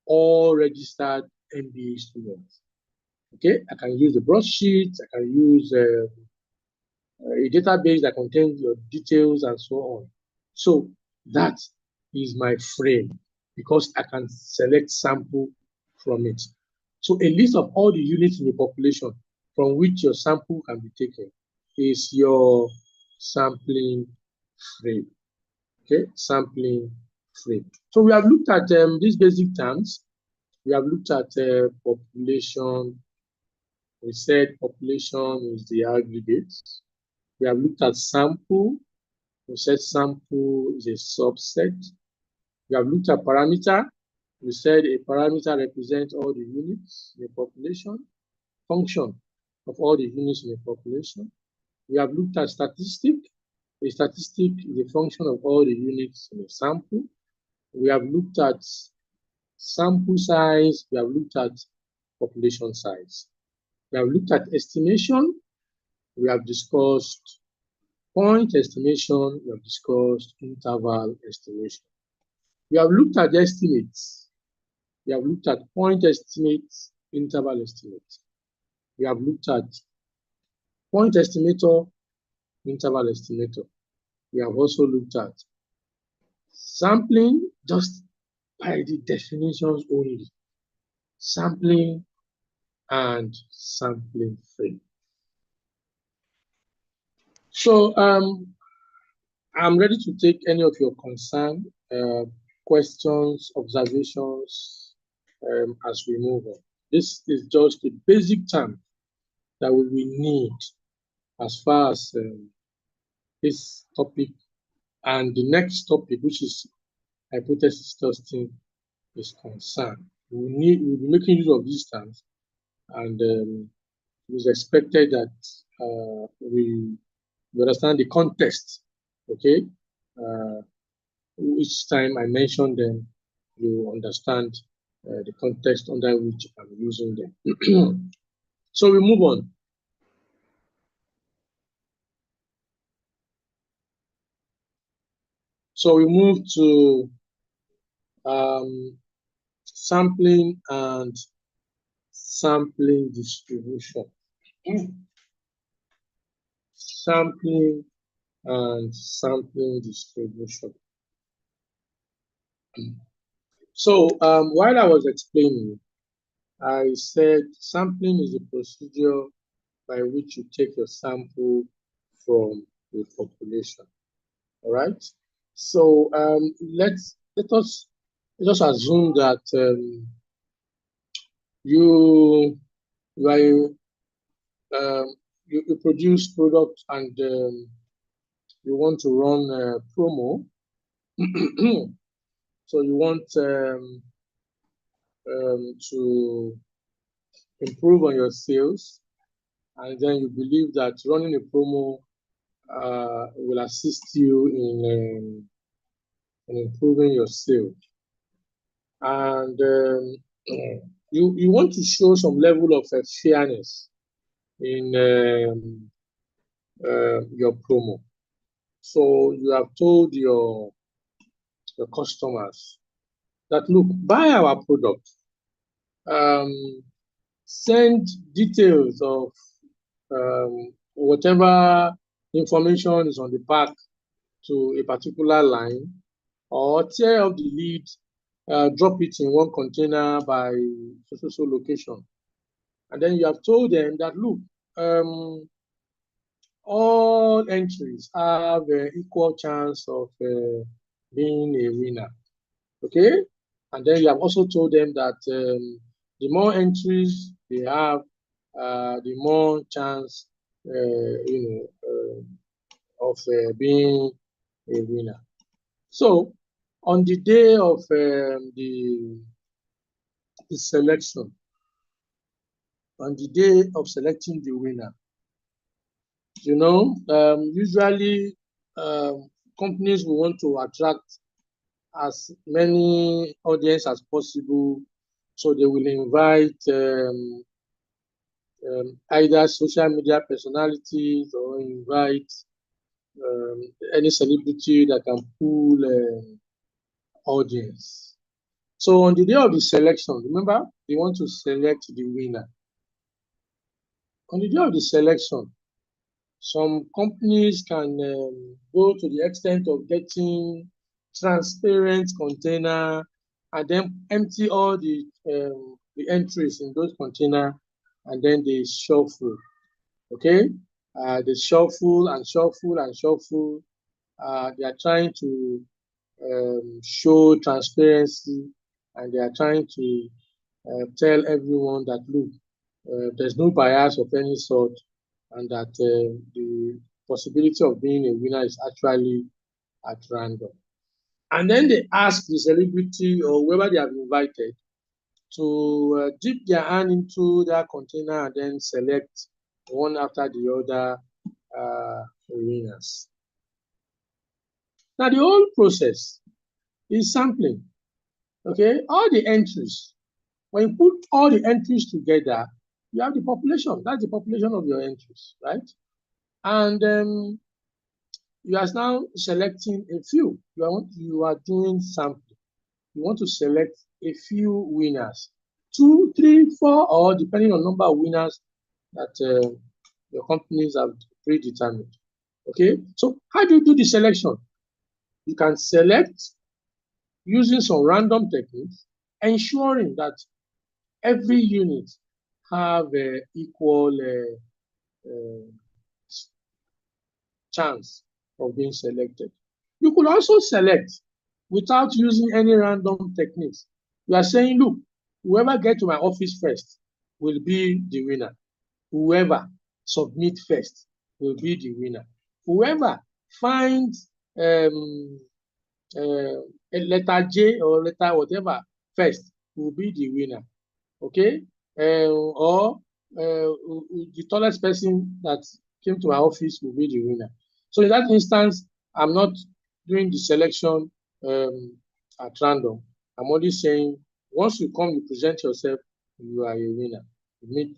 all registered MBA students. Okay, I can use the broadsheet, I can use a database that contains your details and so on. So that is my frame because I can select sample from it. So a list of all the units in the population from which your sample can be taken is your sampling frame. Okay, sampling frame. So we have looked at these basic terms. We have looked at population. We said population is the aggregate. We have looked at sample. We said sample is a subset. We have looked at parameter. We said a parameter represents all the units in a population. Function of all the units in a population. We have looked at statistic. A statistic is a function of all the units in a sample. We have looked at sample size. We have looked at population size. We have looked at estimation. We have discussed point estimation. We have discussed interval estimation. We have looked at estimates. We have looked at point estimates, interval estimates. We have looked at point estimator, interval estimator. We have also looked at sampling just by the definitions only. Sampling and sampling frame. So I'm ready to take any of your concern, questions, observations as we move on. This is just the basic term that we will need as far as this topic and the next topic, which is hypothesis testing, is concerned. We'll be making use of these terms, and it is expected that we understand the context. Okay, each time I mention them, you understand the context under which I'm using them. So we move on. So we move to sampling and sampling distribution. Sampling and sampling distribution. So while I was explaining, I said sampling is a procedure by which you take your sample from the population. All right. So let us assume that you produce product and you want to run a promo. So you want to improve on your sales, and then you believe that running a promo will assist you in improving your sales, and you want to show some level of fairness in your promo. So you have told your customers that, look, buy our product. Send details of whatever information is on the pack to a particular line, or tear up the lead, drop it in one container by so location. And then you have told them that, look, all entries have an equal chance of being a winner. Okay? And then you have also told them that the more entries they have, the more chance, of being a winner. So, on the day of the selection, on the day of selecting the winner, usually companies will want to attract as many audience as possible, so they will invite either social media personalities or invite any celebrity that can pull audience. So on the day of the selection, remember, they want to select the winner. On the day of the selection, some companies can go to the extent of getting transparent container and then empty all the entries in those container, and then they shuffle. Okay, they shuffle and shuffle and shuffle. They are trying to show transparency, and they are trying to tell everyone that, look, there's no bias of any sort, and that the possibility of being a winner is actually at random. And then they ask the celebrity or whoever they have invited to dip their hand into that container and then select one after the other winners. Now, the whole process is sampling. Okay, all the entries. When you put all the entries together, you have the population. That's the population of your entries, right? And you are now selecting a few. You are doing sampling. You want to select a few winners, 2, 3, 4, or depending on number of winners that your companies have predetermined. Okay, so how do you do the selection? You can select using some random techniques, ensuring that every unit have equal chance of being selected. You could also select without using any random techniques. You are saying, look, whoever gets to my office first will be the winner. Whoever submit first will be the winner. Whoever finds a letter J or letter whatever first will be the winner. Okay? Or the tallest person that came to my office will be the winner. So in that instance, I'm not doing the selection at random. I'm only saying, once you come, you present yourself, you are a winner. You meet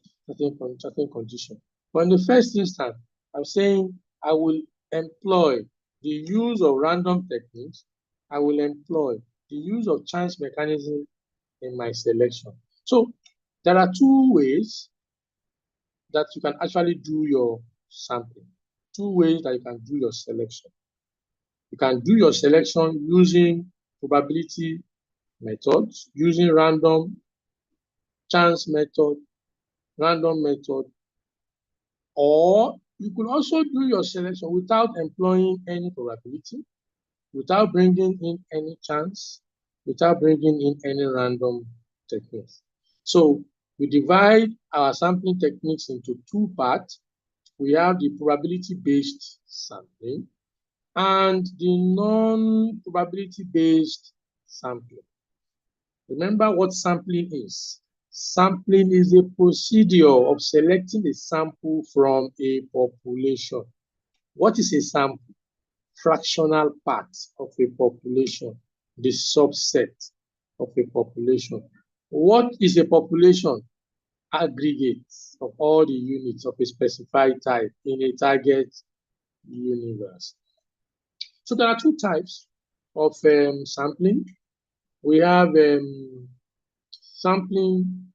certain conditions. But in the first instance, I'm saying I will employ the use of random techniques. I will employ the use of chance mechanism in my selection. So there are two ways that you can actually do your sampling. Two ways that you can do your selection. You can do your selection using probability methods, using random, chance method, random method, or you could also do your selection without employing any probability, without bringing in any chance, without bringing in any random techniques. So we divide our sampling techniques into two parts. We have the probability-based sampling and the non-probability-based sampling. Remember what sampling is. Sampling is a procedure of selecting a sample from a population. What is a sample? Fractional part of a population, the subset of a population. What is a population? Aggregate of all the units of a specified type in a target universe. So there are two types of sampling. We have sampling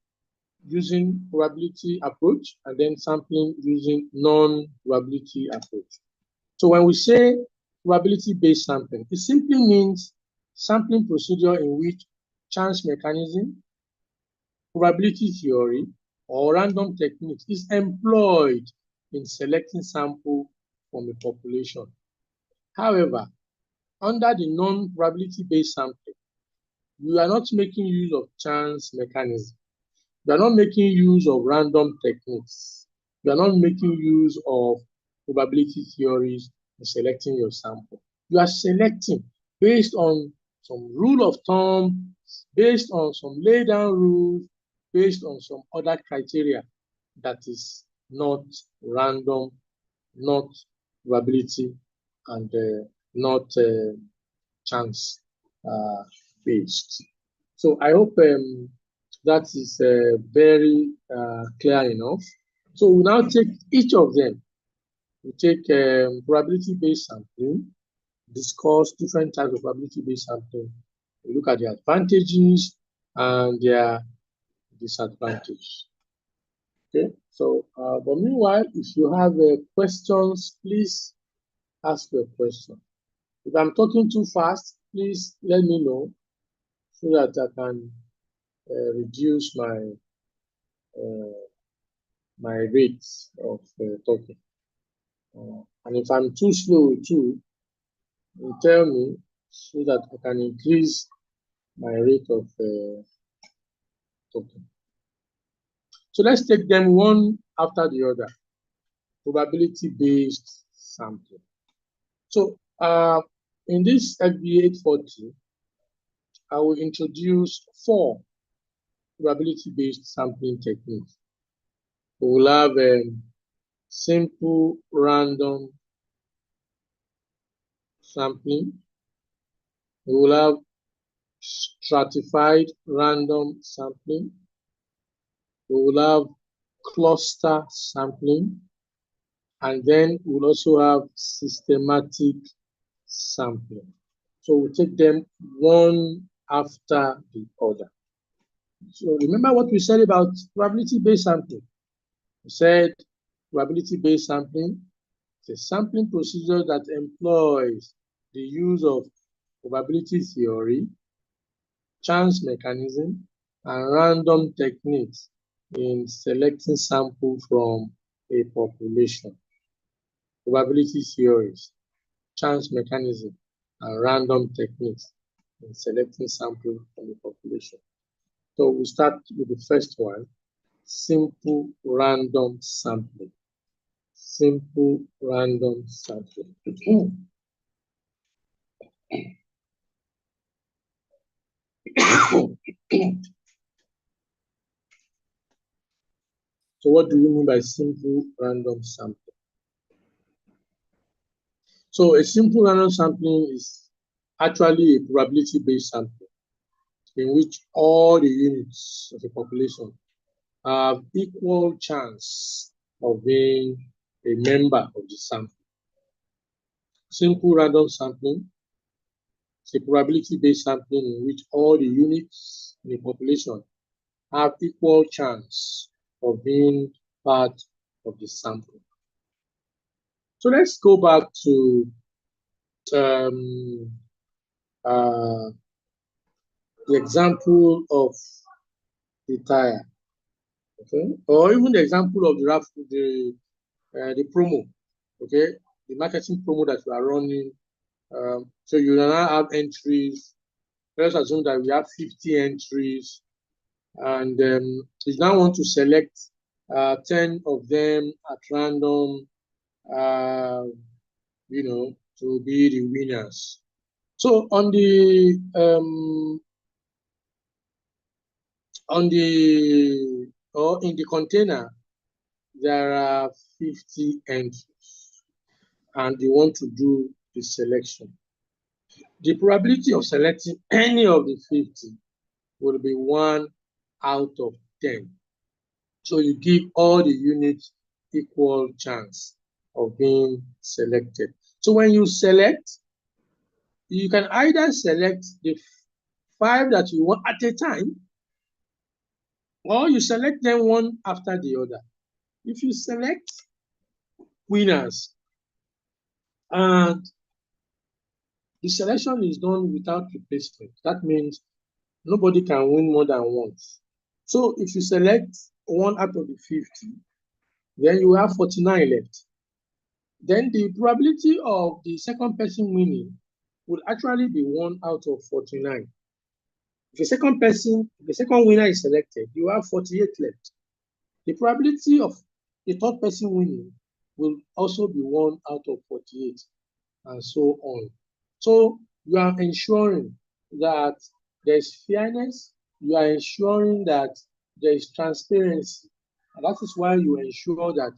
using probability approach and then sampling using non-probability approach. So when we say probability-based sampling, it simply means sampling procedure in which chance mechanism, probability theory, or random techniques is employed in selecting sample from a population. However, under the non-probability-based sampling, you are not making use of chance mechanism. You are not making use of random techniques. You are not making use of probability theories in selecting your sample. You are selecting based on some rule of thumb, based on some laid down rules, based on some other criteria that is not random, not probability, and not chance based. So I hope that is very clear enough. So we now take each of them. We take probability-based sampling, discuss different types of probability-based sampling. We look at the advantages and their disadvantages. Okay, so but meanwhile, if you have questions, please ask your question. If I'm talking too fast, please let me know so that I can reduce my rates of talking. And if I'm too slow too, you tell me so that I can increase my rate of talking. So let's take them one after the other. Probability-based sampling. So in this FBA 840, I will introduce 4 probability-based sampling techniques. We will have simple random sampling. We will have stratified random sampling. We will have cluster sampling. And then we'll also have systematic sampling. So we'll take them one after the other. So remember what we said about probability-based sampling. We said probability-based sampling is a sampling procedure that employs the use of probability theory, chance mechanism, and random techniques in selecting sample from a population. Probability theories, chance mechanism, and random techniques in selecting sample from the population. So we start with the first one, simple random sampling. Simple random sampling. So what do we mean by simple random sampling? So a simple random sampling is actually a probability-based sampling in which all the units of the population have equal chance of being a member of the sample. Simple random sampling is a probability-based sampling in which all the units in the population have equal chance of being part of the sample. So let's go back to the example of the tire, okay, or even the example of the promo, okay, the marketing promo that we are running. So you now have entries. Let's assume that we have 50 entries, and you now want to select 10 of them at random, to be the winners. So on the in the container, there are 50 entries, and you want to do the selection. The probability of selecting any of the 50 will be 1 out of 10. So you give all the units equal chance of being selected. So when you select, you can either select the 5 that you want at a time, or you select them one after the other. If you select winners and the selection is done without replacement, that means nobody can win more than once. So if you select 1 out of the 50, then you have 49 left. Then the probability of the second person winning would actually be 1 out of 49. If the second winner is selected, you have 48 left. The probability of the third person winning will also be 1 out of 48, and so on. So you are ensuring that there is fairness, you are ensuring that there is transparency, and that is why you ensure that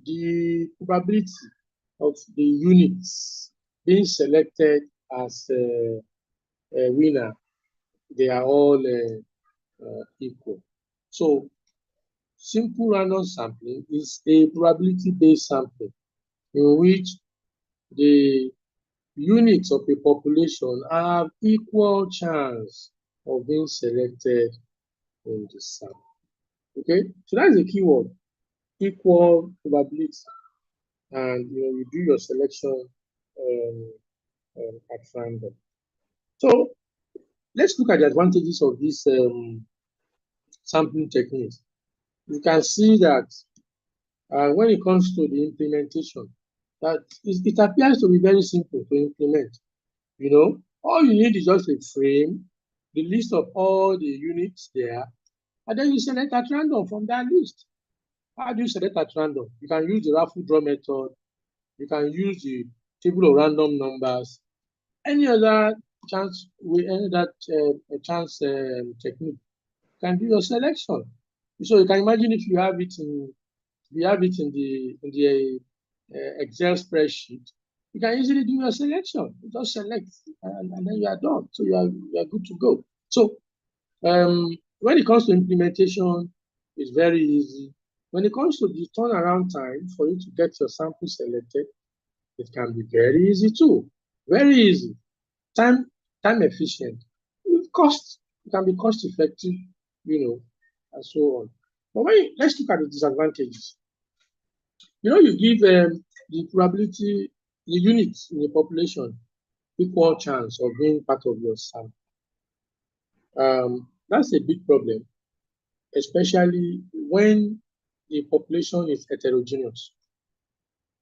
the probability of the units being selected as a winner, they are all equal. So simple random sampling is a probability-based sampling in which the units of a population have equal chance of being selected in the sample. Okay, so that's the key word, equal probability. And you do your selection at random. So let's look at the advantages of this sampling techniques. You can see that when it comes to the implementation, that it appears to be very simple to implement. All you need is just a frame, the list of all the units there, and then you select at random from that list. How do you select at random? You can use the raffle draw method. You can use the table of random numbers. Any other chance technique, you can do your selection. So you can imagine if you have it in the Excel spreadsheet, you can easily do your selection. You just select and then you are done. So you are good to go. So when it comes to implementation, it's very easy. When it comes to the turnaround time for you to get your sample selected, it can be very easy too. Very easy. Time efficient. It can be cost effective, and so on. But let's look at the disadvantages. You give the probability, the units in the population equal chance of being part of your sample. That's a big problem, especially when the population is heterogeneous.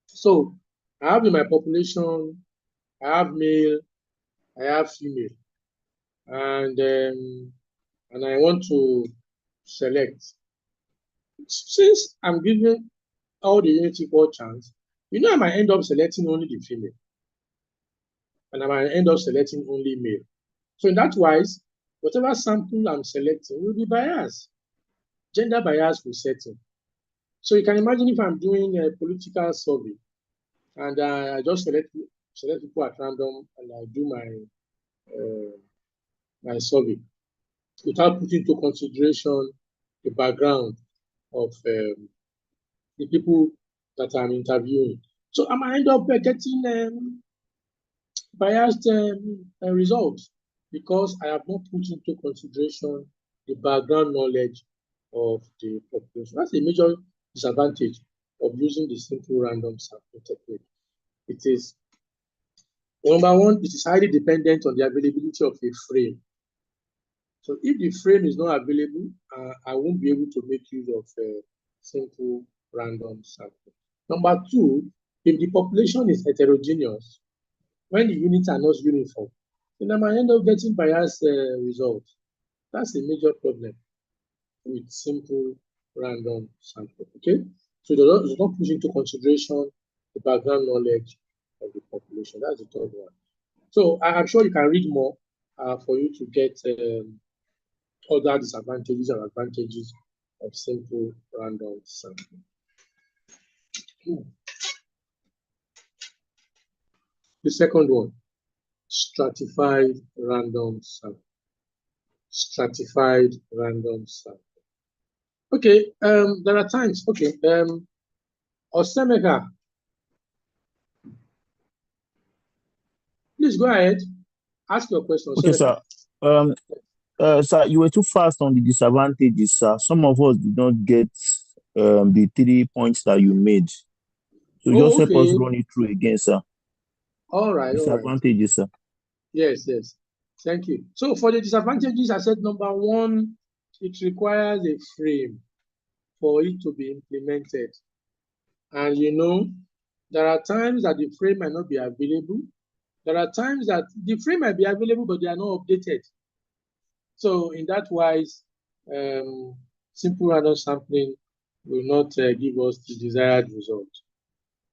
So I have in my population, I have male, I have female, and I want to select. Since I'm giving all the units equal chance, I might end up selecting only the female, and I might end up selecting only male. So in that wise, whatever sample I'm selecting will be biased. Gender bias will set in. So you can imagine if I'm doing a political survey, and I just select people at random, and I do my survey without putting into consideration the background of the people that I'm interviewing. So I might end up getting biased results because I have not put into consideration the background knowledge of the population. That's a major disadvantage of using the simple random sampling technique. It is, number one, it is highly dependent on the availability of a frame. So if the frame is not available, I won't be able to make use of simple random sampling. Number two, if the population is heterogeneous, when the units are not uniform, then I might end up getting biased results. That's a major problem with simple random sampling. Okay, so it does not put into consideration the background knowledge of the population. That's the third one. So I'm sure you can read more for you to get other disadvantages and advantages of simple random sampling. The second one, stratified random sampling. Stratified random sampling. Okay, there are times. Okay, Osemeka, please go ahead. Ask your question. Okay, sir. Sir, you were too fast on the disadvantages, sir. Some of us did not get the 3 points that you made. So just help us run it through again, sir. All right. Disadvantages, sir. Yes. Thank you. So for the disadvantages, I said number one, it requires a frame for it to be implemented. And there are times that the frame might not be available. There are times that the frame might be available, but they are not updated. So in that wise, simple random sampling will not give us the desired result.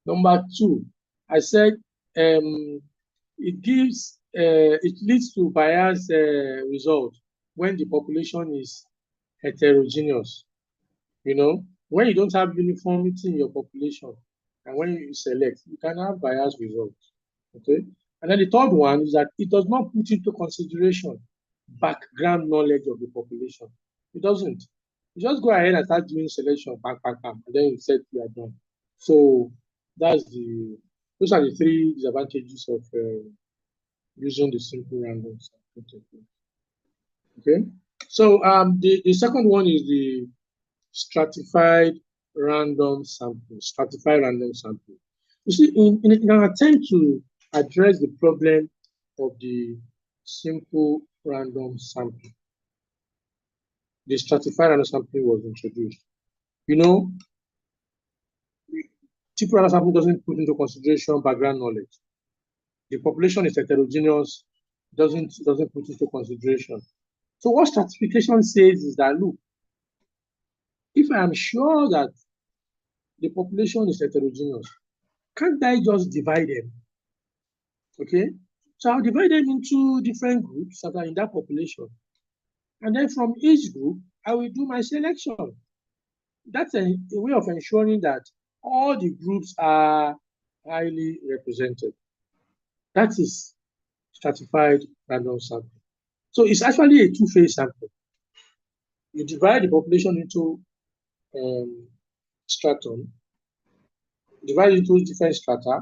Number two, I said it leads to biased result when the population is heterogeneous. When you don't have uniformity in your population, and when you select, you can have biased results. Okay. And then the third one is that it does not put into consideration background knowledge of the population. It doesn't. You just go ahead and start doing selection, bang, and then you said you are done. So those are the 3 disadvantages of using the simple random sample technique. Okay. So the second one is the stratified random sample. You see, in an attempt to address the problem of the simple random sample, the stratified random sampling was introduced. Simple random sampling doesn't put into consideration background knowledge. The population is heterogeneous, doesn't put into consideration. So what stratification says is that, look, if I am sure that the population is heterogeneous, can't I just divide them? Okay, so I'll divide them into different groups that are in that population. And then from each group, I will do my selection. That's a way of ensuring that all the groups are highly represented. That is stratified random sampling. So it's actually a two-phase sample. You divide the population into stratum, divide it into different strata,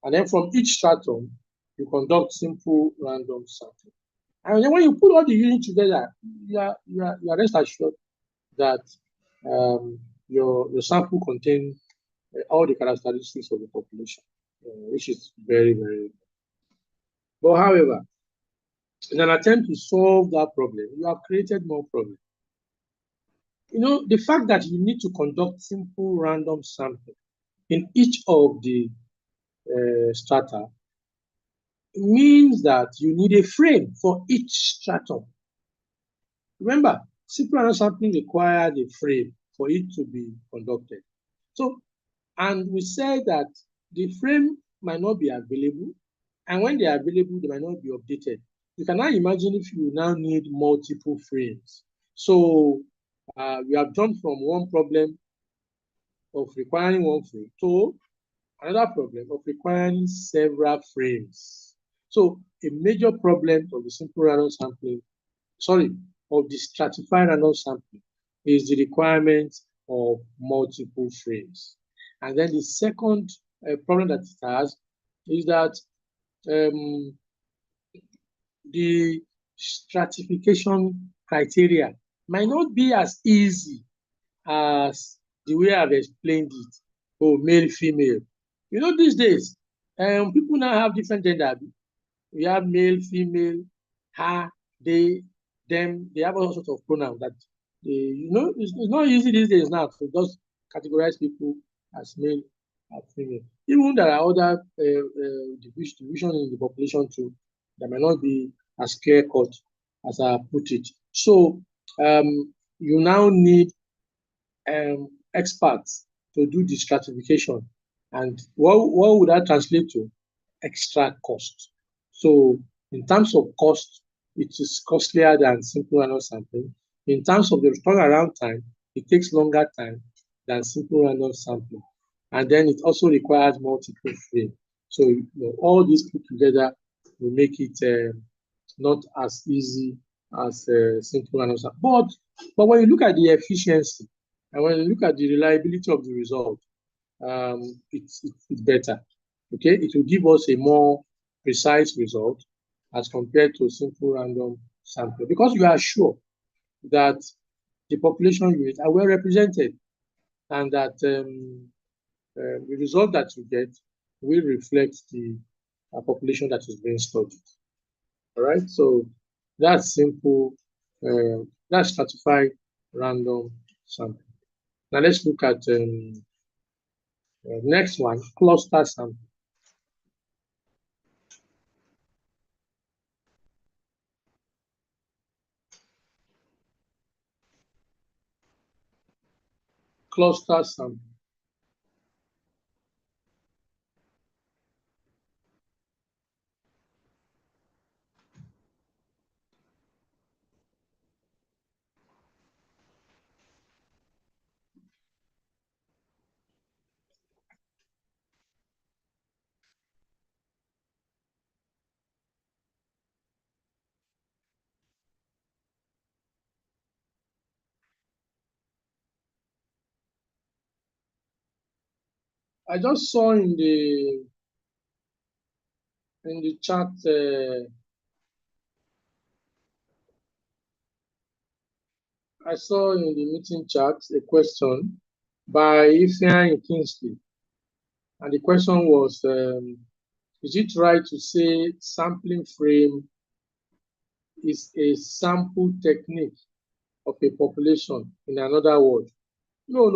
and then from each stratum, you conduct simple random sampling. And then when you put all the units together, you are rest assured that your sample contains all the characteristics of the population, which is very, very good. But however, in an attempt to solve that problem, you have created more problems. The fact that you need to conduct simple random sampling in each of the strata means that you need a frame for each stratum. Remember, simple random sampling requires a frame for it to be conducted. So, and we said that the frame might not be available, and when they are available, they might not be updated. You can now imagine if you now need multiple frames. So we have jumped from one problem of requiring one frame to another problem of requiring several frames. So a major problem of the simple random sampling, of the stratified random sampling is the requirement of multiple frames. And then the second problem that it has is that the stratification criteria might not be as easy as the way I've explained it. Oh, male, female. These days, people now have different gender. We have male, female, her, they, them. They have all sorts of pronouns that it's not easy these days now to just categorize people as male or female. Even there are other divisions in the population too that might not be as clear cut as I put it. So you now need experts to do the stratification. And what would that translate to? Extra cost. So in terms of cost, it is costlier than simple random sampling. In terms of the turnaround time, it takes longer time than simple random sampling. And then it also requires multiple frames. So all these put together will make it not as easy as simple random sampling. But when you look at the efficiency and when you look at the reliability of the result, it's better. Okay, it will give us a more precise result, as compared to simple random sampling, because you are sure that the population units are well represented and that the result that you get will reflect the population that is being studied. All right, so that's simple, that's stratified random sampling. Now let's look at next one, cluster sampling. Cluster sampling. I just saw in the chat I saw in the meeting chat a question by Ifeanyi Kingsley, and the question was, is it right to say sampling frame is a sample technique of a population, in another word? No.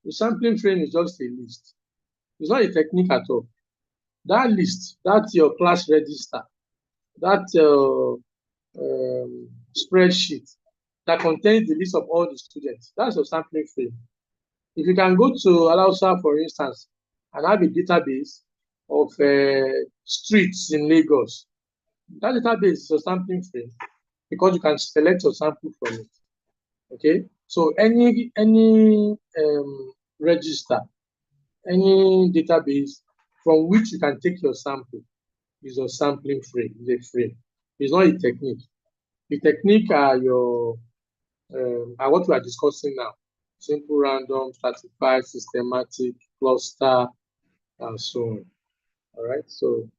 The sampling frame is just a list. It's not a technique at all. That list, that's your class register, that spreadsheet that contains the list of all the students. That's your sampling frame. If you can go to Alausa, for instance, and have a database of streets in Lagos, that database is a sampling frame because you can select your sample from it. Okay, so any register, any database from which you can take your sample is your sampling frame. Is a frame. It's not a technique. The technique are your are what we are discussing now: simple, random, stratified, systematic, cluster, and so on. All right. So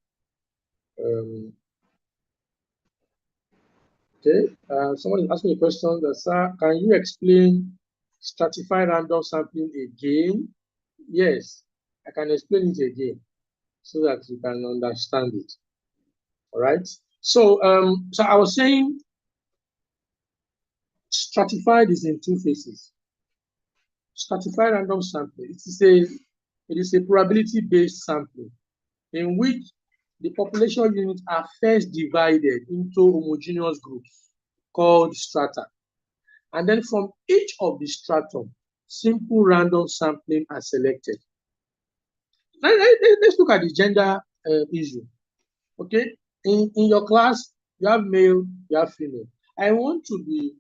okay. Someone is asking a question that, sir, can you explain stratified random sampling again? Yes, I can explain it again so that you can understand it. All right. So so I was saying stratified is in two phases. Stratified random sampling, it is a probability-based sampling in which the population units are first divided into homogeneous groups called strata. And then from each of the stratum, simple random sampling are selected. Let's look at the gender issue. Okay, in your class, you have male, you have female. I want to be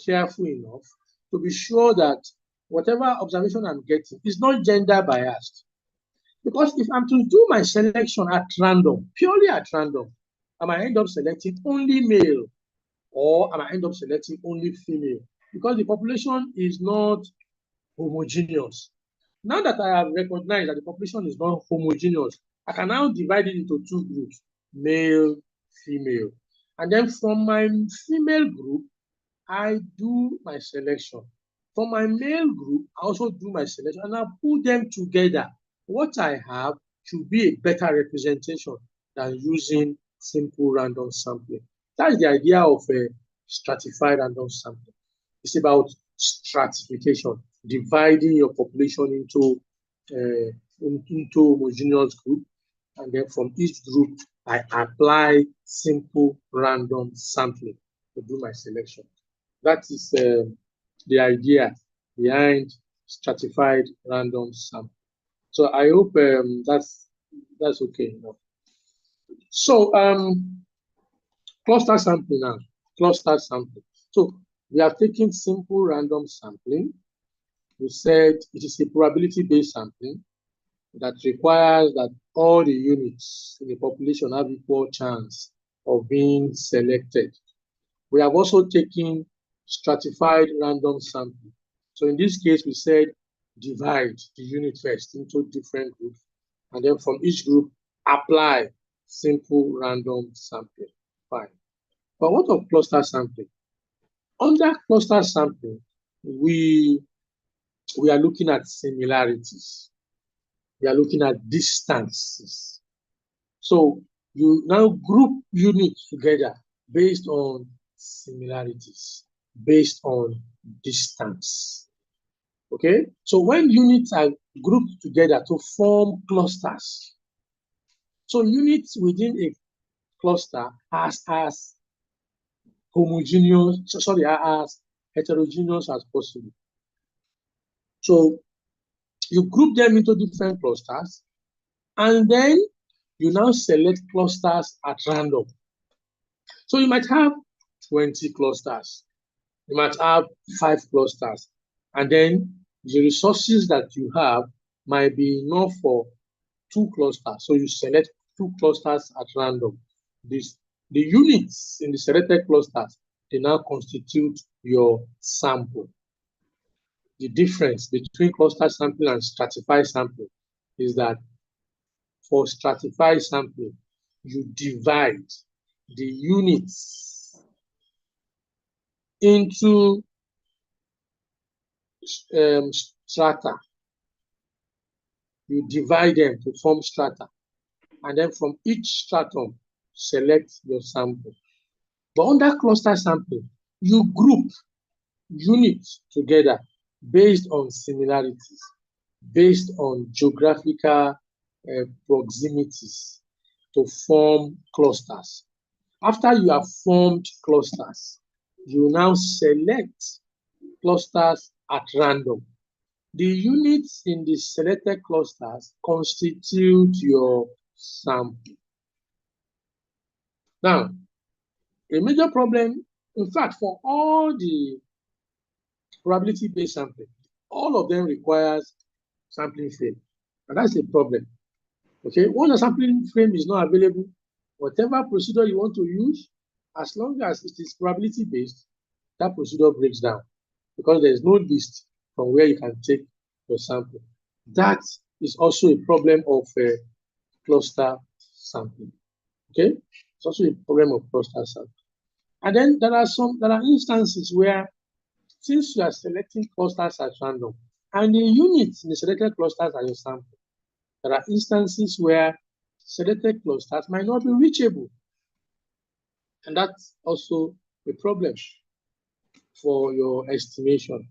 careful enough to be sure that whatever observation I'm getting is not gender biased. Because if I'm to do my selection at random, purely at random, I might end up selecting only male, or I might end up selecting only female, because the population is not homogeneous. Now that I have recognized that the population is not homogeneous, I can now divide it into two groups, male, female. And then from my female group, I do my selection. For my male group, I also do my selection, and I put them together. What I have should be a better representation than using simple random sampling. That's the idea of a stratified random sampling. It's about stratification, dividing your population into homogeneous group, and then from each group, I apply simple random sampling to do my selection. That is the idea behind stratified random sampling. So I hope that's okay enough. So cluster sampling now. Cluster sampling. So we have taken simple random sampling. We said it is a probability-based sampling that requires that all the units in the population have equal chance of being selected. We have also taken stratified random sampling. So in this case, we said divide the unit first into different groups, and then from each group, apply simple random sampling. Fine. But what of cluster sampling? Under cluster sampling, we are looking at similarities. We are looking at distances. So you now group units together based on similarities, based on distance. Okay? So when units are grouped together to form clusters, so units within a cluster as homogeneous, sorry, as heterogeneous as possible. So you group them into different clusters, and then you now select clusters at random. So you might have 20 clusters, you might have 5 clusters, and then the resources that you have might be enough for 2 clusters. So you select 2 clusters at random. The units in the selected clusters, they now constitute your sample. The difference between cluster sampling and stratified sampling is that for stratified sampling, you divide the units into strata. You divide them to form strata, and then from each stratum, select your sample. But under cluster sampling, you group units together based on similarities, based on geographical proximities to form clusters. After you have formed clusters, you now select clusters at random. The units in the selected clusters constitute your sample. Now, a major problem, in fact, for all the probability-based sampling, all of them requires sampling frame, and that's a problem. Okay, once a sampling frame is not available, whatever procedure you want to use, as long as it is probability-based, that procedure breaks down because there is no list from where you can take your sample. That is also a problem of cluster sampling. Okay, it's also a problem of cluster sampling. And then there are instances where, since you are selecting clusters at random, and the units in the selected clusters are your sample, there are instances where selected clusters might not be reachable. And that's also a problem for your estimation.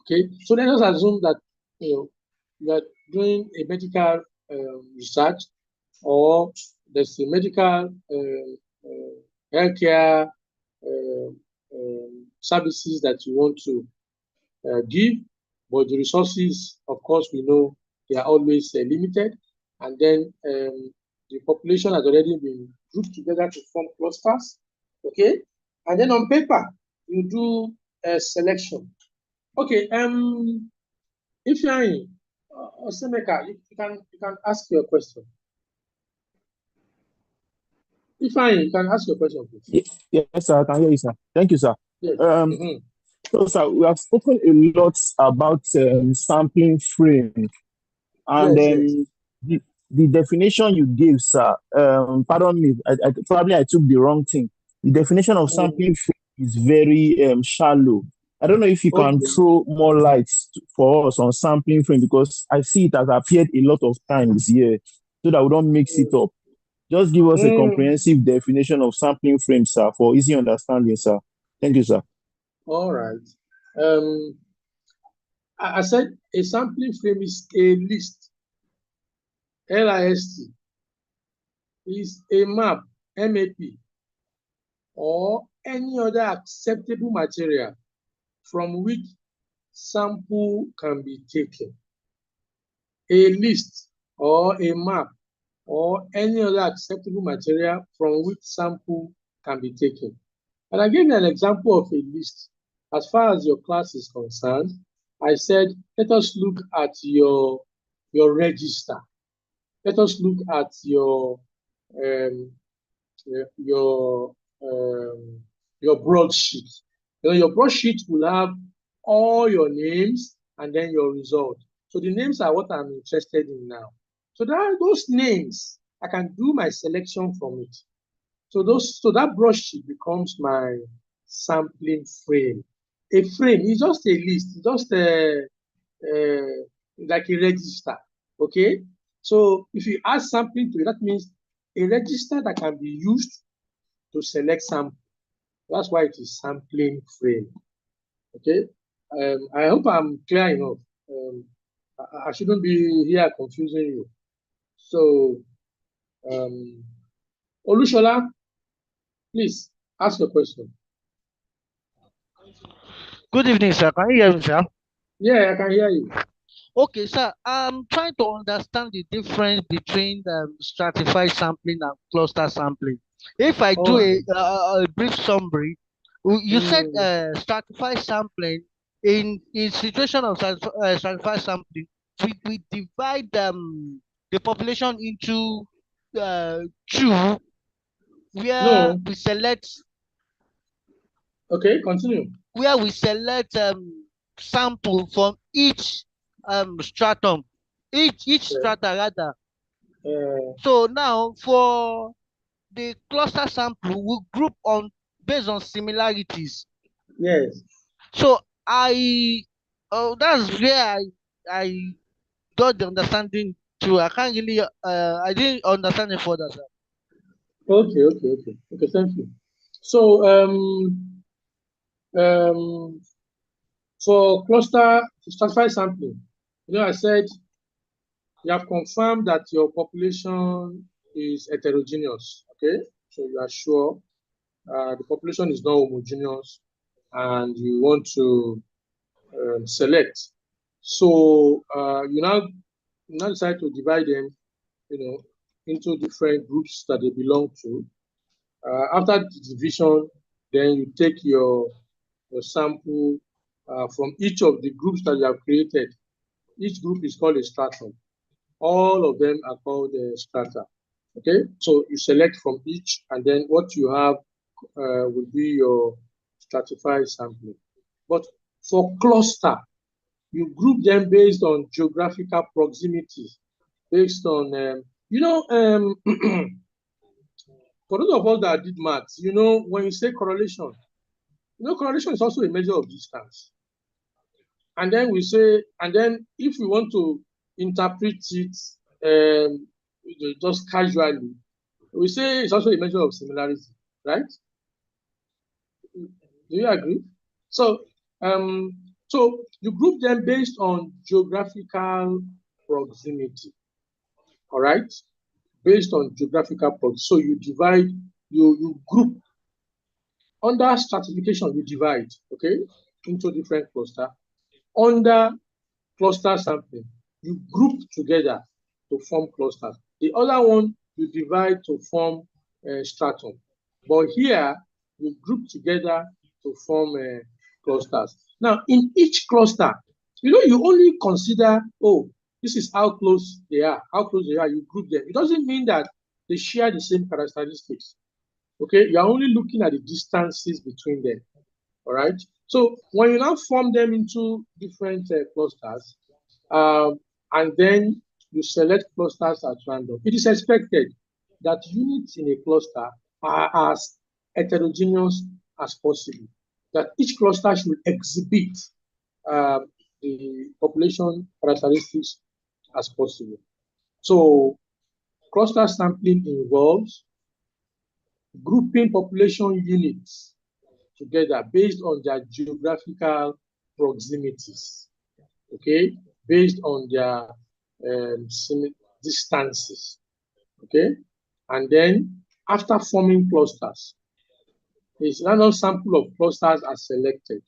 Okay, so let us assume that you are doing a medical research, or there's a medical healthcare services that you want to give, but the resources, of course, we know they are always limited, and then the population has already been grouped together to form clusters. Okay, and then on paper you do a selection. Okay, if you're in Osemeka, you can ask your question. If you can ask your question, please. Yes, sir, I can hear you, sir. Thank you, sir. Yes. So, sir, we have spoken a lot about sampling frame, and Yes. the definition you gave, sir. Pardon me, probably I took the wrong thing. The definition of sampling frame is very shallow. I don't know if you can throw more light for us on sampling frame, because I see it has appeared a lot of times here, so that we don't mix it up. Just give us a comprehensive definition of sampling frame, sir, for easy understanding, sir. Thank you, sir. All right. I said a sampling frame is a list, LIST, is a map, MAP, or any other acceptable material from which sample can be taken. A list or a map or any other acceptable material from which sample can be taken. And I gave you an example of a list. As far as your class is concerned, I said, let us look at your register. Let us look at your broadsheet. Your broadsheet will have all your names and then your result. So the names are what I'm interested in now. So there are those names I can do my selection from it. So that brush sheet becomes my sampling frame. A frame is just a list, just like a register. Okay. So if you add sampling to it, that means a register that can be used to select sample. That's why it is sampling frame. Okay. I hope I'm clear enough. I shouldn't be here confusing you. So, Olushola, please ask your question. Good evening, sir. Can you hear me, sir? Yeah, I can hear you. Okay, sir. I'm trying to understand the difference between stratified sampling and cluster sampling. If I do All right. a brief summary, you said stratified sampling in situation of stratified sampling, we divide the population into two, where No. we select Okay, continue. sample from each stratum, each Yeah. strata rather. Uh, So now for the cluster sample, we group on based on similarities. yes. So that's where I got the understanding to. I can't really I didn't understand it further, sir. Okay. Thank you. So, um, for cluster stratified sampling, I said you have confirmed that your population is heterogeneous. Okay, so you are sure the population is not homogeneous, and you want to select. So you now decide to divide them, into different groups that they belong to. After the division, then you take your sample from each of the groups that you have created. Each group is called a stratum. All of them are called strata. Okay, so you select from each, and then what you have will be your stratified sampling. But for cluster, you group them based on geographical proximity, based on for those of us that did maths, when you say correlation, correlation is also a measure of distance. And then if we want to interpret it just casually, we say it's also a measure of similarity, right? Do you agree? So, so you group them based on geographical proximity, all right? Based on geographical proximity. So you divide, you group. Under stratification, you divide, okay, into different clusters. Under cluster sampling, you group together to form clusters. The other one, you divide to form a stratum. But here, you group together to form clusters. Now, in each cluster, you only consider, this is how close they are, you group them. It doesn't mean that they share the same characteristics. Okay, you're only looking at the distances between them. All right. So when you now form them into different clusters, and then you select clusters at random, it is expected that units in a cluster are as heterogeneous as possible. That each cluster should exhibit the population characteristics as possible. So cluster sampling involves grouping population units together based on their geographical proximities, okay, based on their distances, okay, and then after forming clusters, a random sample of clusters are selected.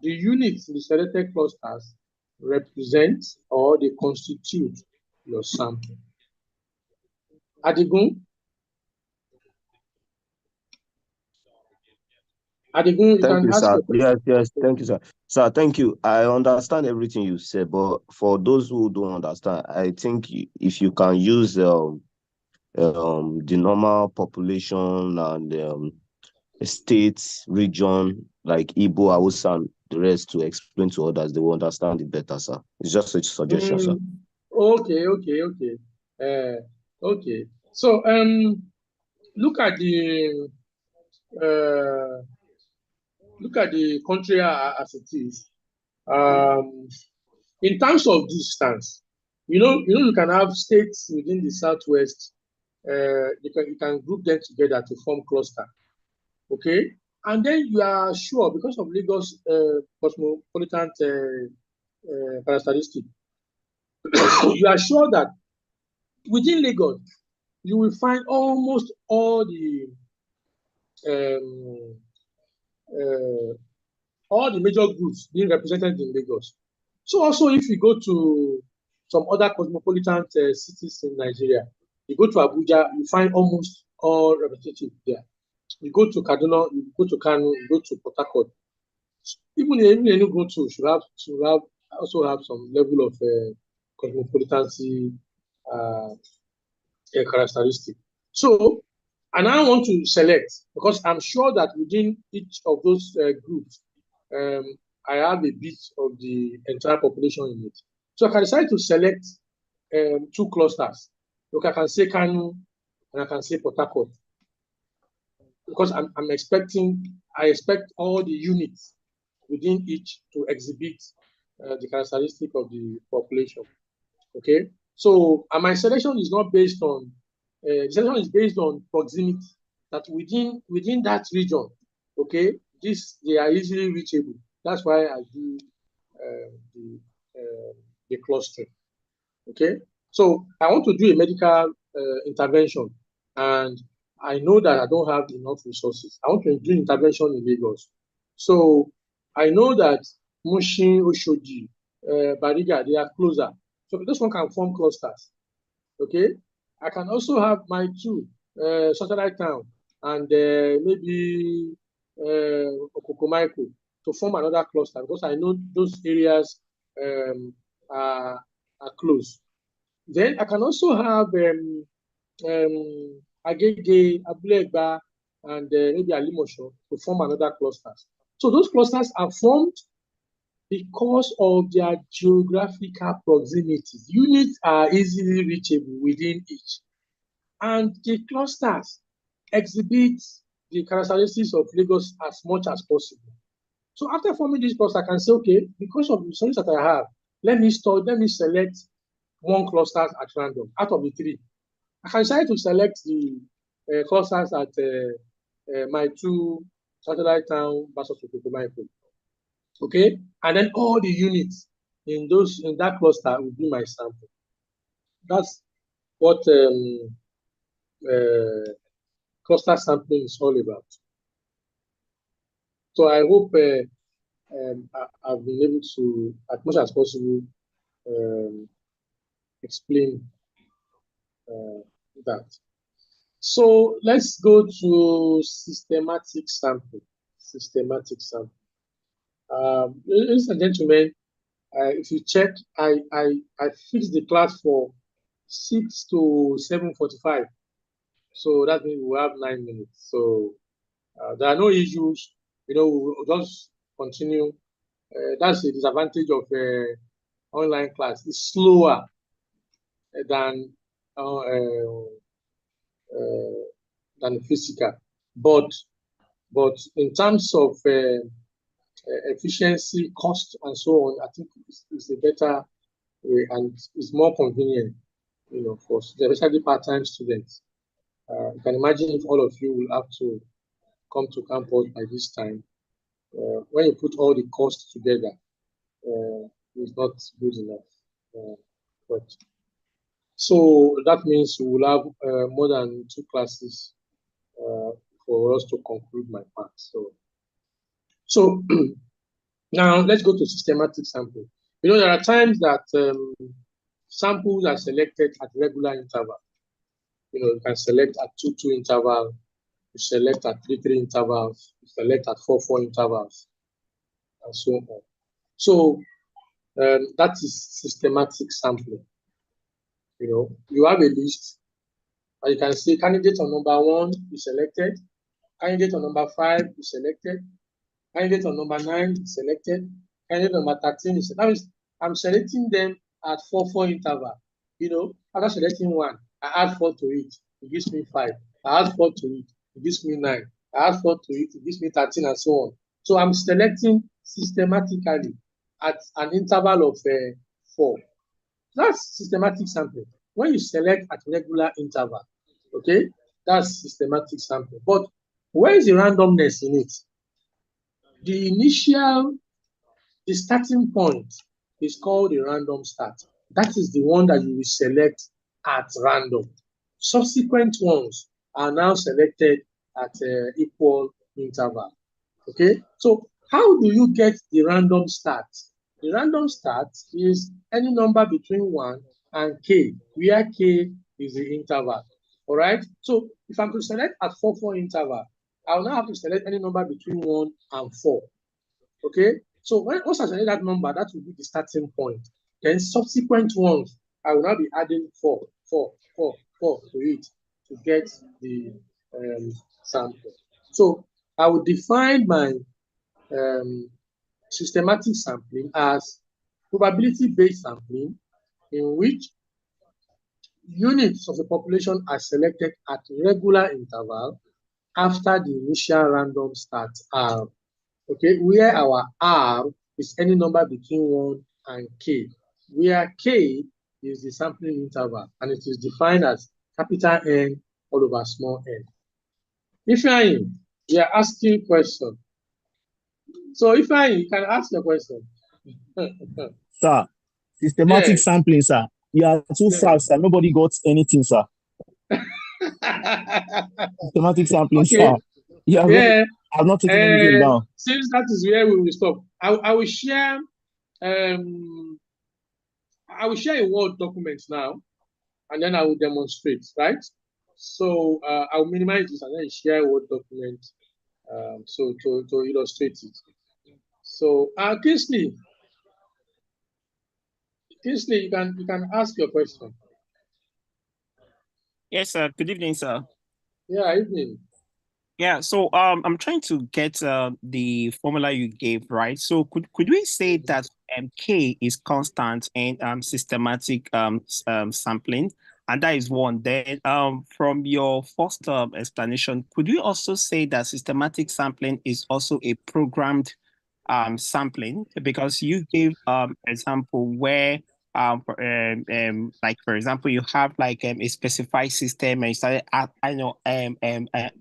The units in the selected clusters represent or they constitute your sample. Adigun, you Thank can you, ask sir. your question. Yes, thank you, sir. Sir, thank you. I understand everything you said, but for those who don't understand, I think if you can use the normal population and states, region like Igbo, Hausa, and the rest to explain to others, they will understand it better, sir. It's just a suggestion, sir. Okay. Okay. So look at the uh, country as it is. In terms of distance, you can have states within the southwest. You can group them together to form cluster. Okay, and then you are sure because of Lagos cosmopolitan characteristic, you are sure that within Lagos you will find almost um, uh, all the major groups being represented in Lagos. So also if you go to some other cosmopolitan cities in Nigeria, you go to Abuja, you find almost all representatives there. You go to Kaduna, you go to Kano, you go to Port Harcourt. Even Enugu too should have also have some level of cosmopolitancy characteristic. So, and I want to select because I'm sure that within each of those groups, I have a bit of the entire population in it. So I can decide to select two clusters. Look, I can say Kanu and I can say Port Harcourt because I expect all the units within each to exhibit the characteristic of the population. Okay, so and my selection is not based on the selection is based on proximity. That within that region, okay, they are easily reachable. That's why I do the clustering. Okay, so I want to do a medical intervention, and I know that I don't have enough resources. I want to do intervention in Lagos, so I know that Mushin, Oshodi, Bariga, they are closer. So this one can form clusters. Okay, I can also have my two satellite town and maybe Okokomaiko to form another cluster because I know those areas are close. Then I can also have Agege, Abulegba, and maybe Alimosho to form another clusters. So those clusters are formed because of their geographical proximity. Units are easily reachable within each. And the clusters exhibit the characteristics of Lagos as much as possible. So after forming this cluster, I can say, okay, because of the resources that I have, let me select one cluster at random out of the three. I can decide to select the clusters at my two satellite town versus Okokomaiko. Okay, and then all the units in that cluster will be my sample. That's what cluster sampling is all about. So I hope I've been able to, as much as possible, explain that. So let's go to systematic sampling. Systematic sampling. Ladies and gentlemen, if you check, I fixed the class for 6 to 7:45. So that means we have 9 minutes. So there are no issues. We'll just continue. That's the disadvantage of online class. It's slower than physical, but in terms of efficiency, cost, and so on, I think it's a better way and it's more convenient, for especially part-time students. You can imagine if all of you will have to come to campus by this time. When you put all the costs together, it's not good enough. But so that means we will have more than 2 classes for us to conclude my part. So now let's go to systematic sampling. There are times that samples are selected at regular interval. You can select at 2-2 interval, you select at 3-3 intervals, you select at 4-4 intervals, and so on. So that is systematic sampling. You have a list, and you can see candidate on number 1 is selected, candidate on number 5 is selected, candidate on number 9 is selected, candidate on number 13 is selected. That means I'm selecting them at 4-4 interval. After selecting one, I add 4 to it, it gives me 5. I add 4 to it, it gives me 9. I add 4 to it, it gives me 13, and so on. So I'm selecting systematically at an interval of 4. That's systematic sampling. When you select at regular interval, okay, that's systematic sampling. But where is the randomness in it? The starting point is called a random start. That is the one that you will select at random. Subsequent ones are now selected at equal interval. Okay, so how do you get the random start? The random start is any number between 1 and k, where k is the interval. All right, so if I'm to select at 4 interval, I'll now have to select any number between 1 and 4. Okay, so once I select that number, that will be the starting point. Then subsequent ones, I will now be adding 4 to it to get the sample. So I will define my systematic sampling as probability-based sampling, in which units of the population are selected at regular interval after the initial random start R. Okay, where our R is any number between 1 and k, where k is the sampling interval, and it is defined as capital N all over small n. Ifeanyi, you are asking question. So Ifeanyi, you can ask your question. Sir, systematic Yes. sampling, sir. You are too Yes. fast, sir. Nobody got anything, sir. Systematic sampling, Okay. sir. You are Yeah. I've not taken anything down. Since that is where we will stop, I will share a Word document now, and then I will demonstrate, right? So I'll minimize this and then share a Word document so to illustrate it. So Kingsley, you can ask your question. Yes, sir. Good evening, sir. Yeah, evening. Yeah, so I'm trying to get the formula you gave, right? So could we say that K is constant in systematic sampling, and that is one. Then from your first explanation, could you also say that systematic sampling is also a programmed sampling? Because you gave example where like for example you have like a specified system and you started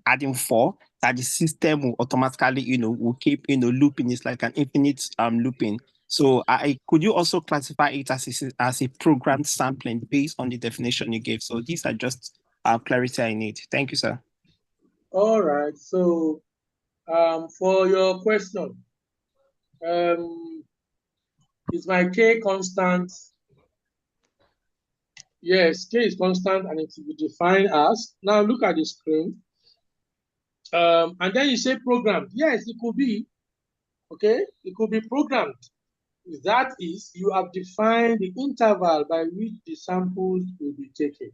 adding 4, that the system will automatically will keep looping. It's like an infinite looping. So could you also classify it as a programmed sampling based on the definition you gave? So these are just clarity I need. Thank you, sir. All right. So for your question, is my K constant? Yes, K is constant and it will be defined as, now look at the screen. And then you say programmed. Yes, it could be. Okay, it could be programmed. That is, you have defined the interval by which the samples will be taken.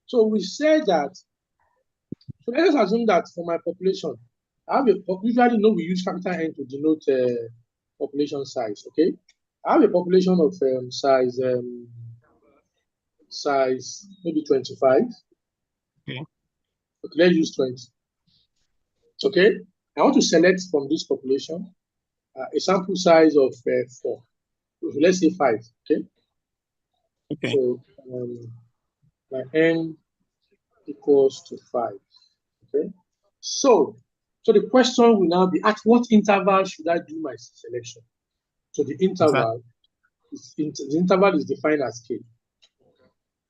So we say that, so let us assume that for my population, usually we use capital N to denote population size, okay? I have a population of size maybe 25. Okay. Okay, let's use 20. Okay, I want to select from this population a sample size of 4. So let's say 5. Okay. Okay. So my N equals to 5. Okay. So the question will now be, at what interval should I do my selection? So the interval is defined as K.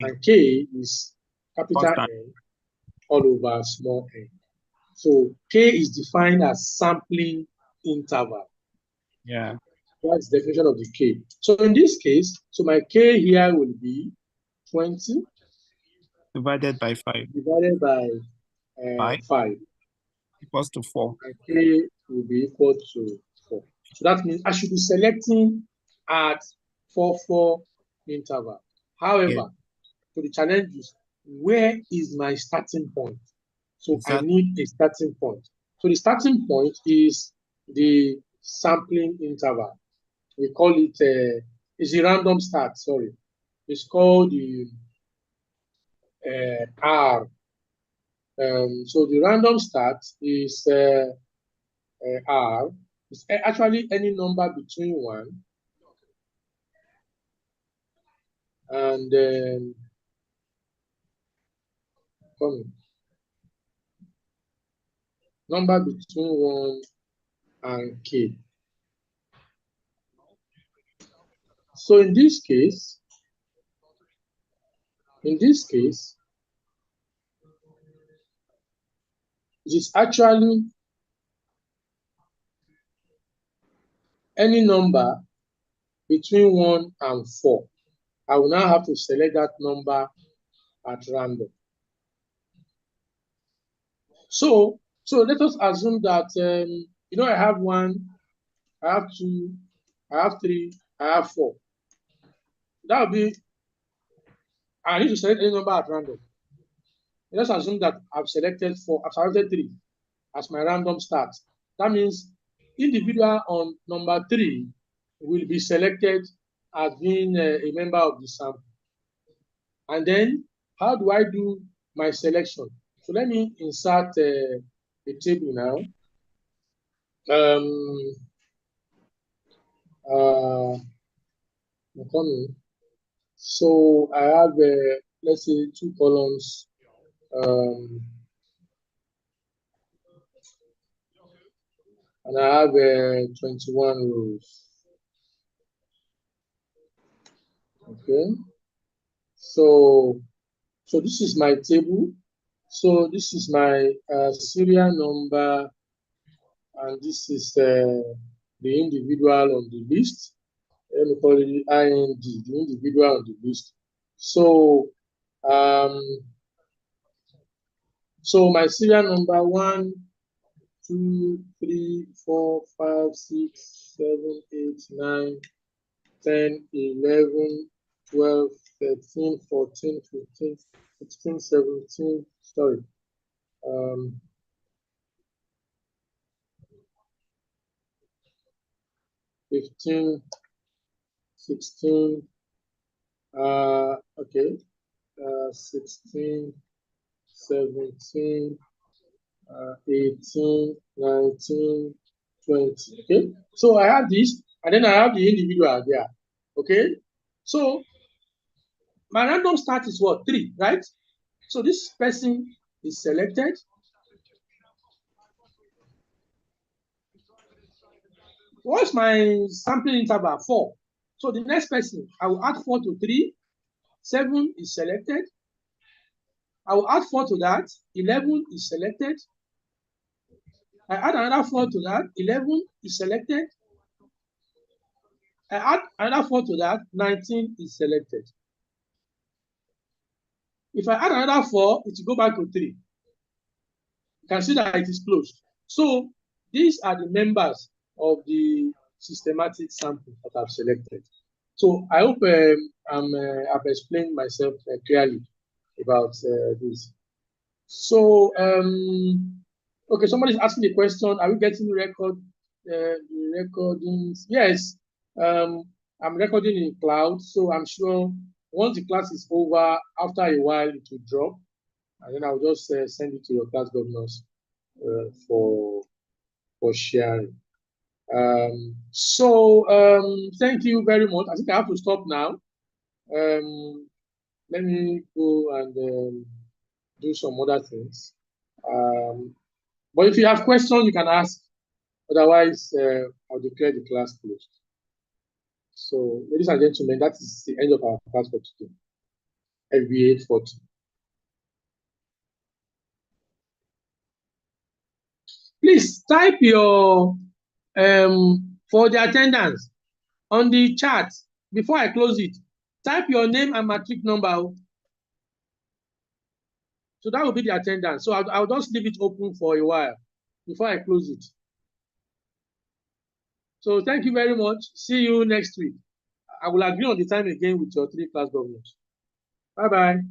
And K is capital N all over small n. So K is defined as sampling interval. Yeah. That's the definition of the K. So in this case, so my K here will be 20 divided by 5. Divided by 5 equals to 4. And K will be equal to 4. So that means I should be selecting at 4 interval. However, so the challenge is, where is my starting point? So I need a starting point. So the starting point is the sampling interval. We call it it's a random start, sorry. It's called the R. So the random start is R. It's actually any number between 1 and number between 1 and K. So in this case, it is actually any number between 1 and 4. I will now have to select that number at random. So let us assume that I have 1, I have 2, I have 3, I have 4. That would be, I need to select any number at random. Let's assume that I've selected 4, I've selected 3 as my random start. That means individual on number 3 will be selected as being a member of the sample. And then how do I do my selection? So let me insert a table now. So I have, let's say, 2 columns. And I have 21 rows. Okay. So this is my table. So this is my serial number, and this is the individual on the list. Let me call it IND, the individual on the list. So my serial number 1, 2, 3, 4, 5, 6, 7, 8, 9, 10, 11, 12, 13, 14, 15, 16, 17, sorry. 15, 16, okay, 16, 17, 18, 19, 20, okay? So I have this, and then I have the individual there, okay? So my random start is what? 3, right? So this person is selected. What's my sampling interval? 4. So the next person, I will add 4 to 3. 7 is selected. I will add 4 to that. 11 is selected. I add another 4 to that. 11 is selected. I add another 4 to that. 19 is selected. If I add another 4, it will go back to 3. You can see that it is closed. So these are the members of the systematic sample that I've selected. So I hope I've explained myself clearly about this. So okay, somebody's asking a question. Are we getting recordings? Yes, I'm recording in cloud, so I'm sure once the class is over, after a while it will drop, and then I'll just send it to your class governors for sharing. Thank you very much. I think I have to stop now. Let me go and do some other things. But if you have questions, you can ask. Otherwise, I'll declare the class closed. So, ladies and gentlemen, that is the end of our class for today. FBA 40. Please type your for the attendance on the chat before I close it. Type your name and matric number. So that will be the attendance. So I'll just leave it open for a while before I close it. So thank you very much. See you next week. I will agree on the time again with your 3 class governors. Bye-bye.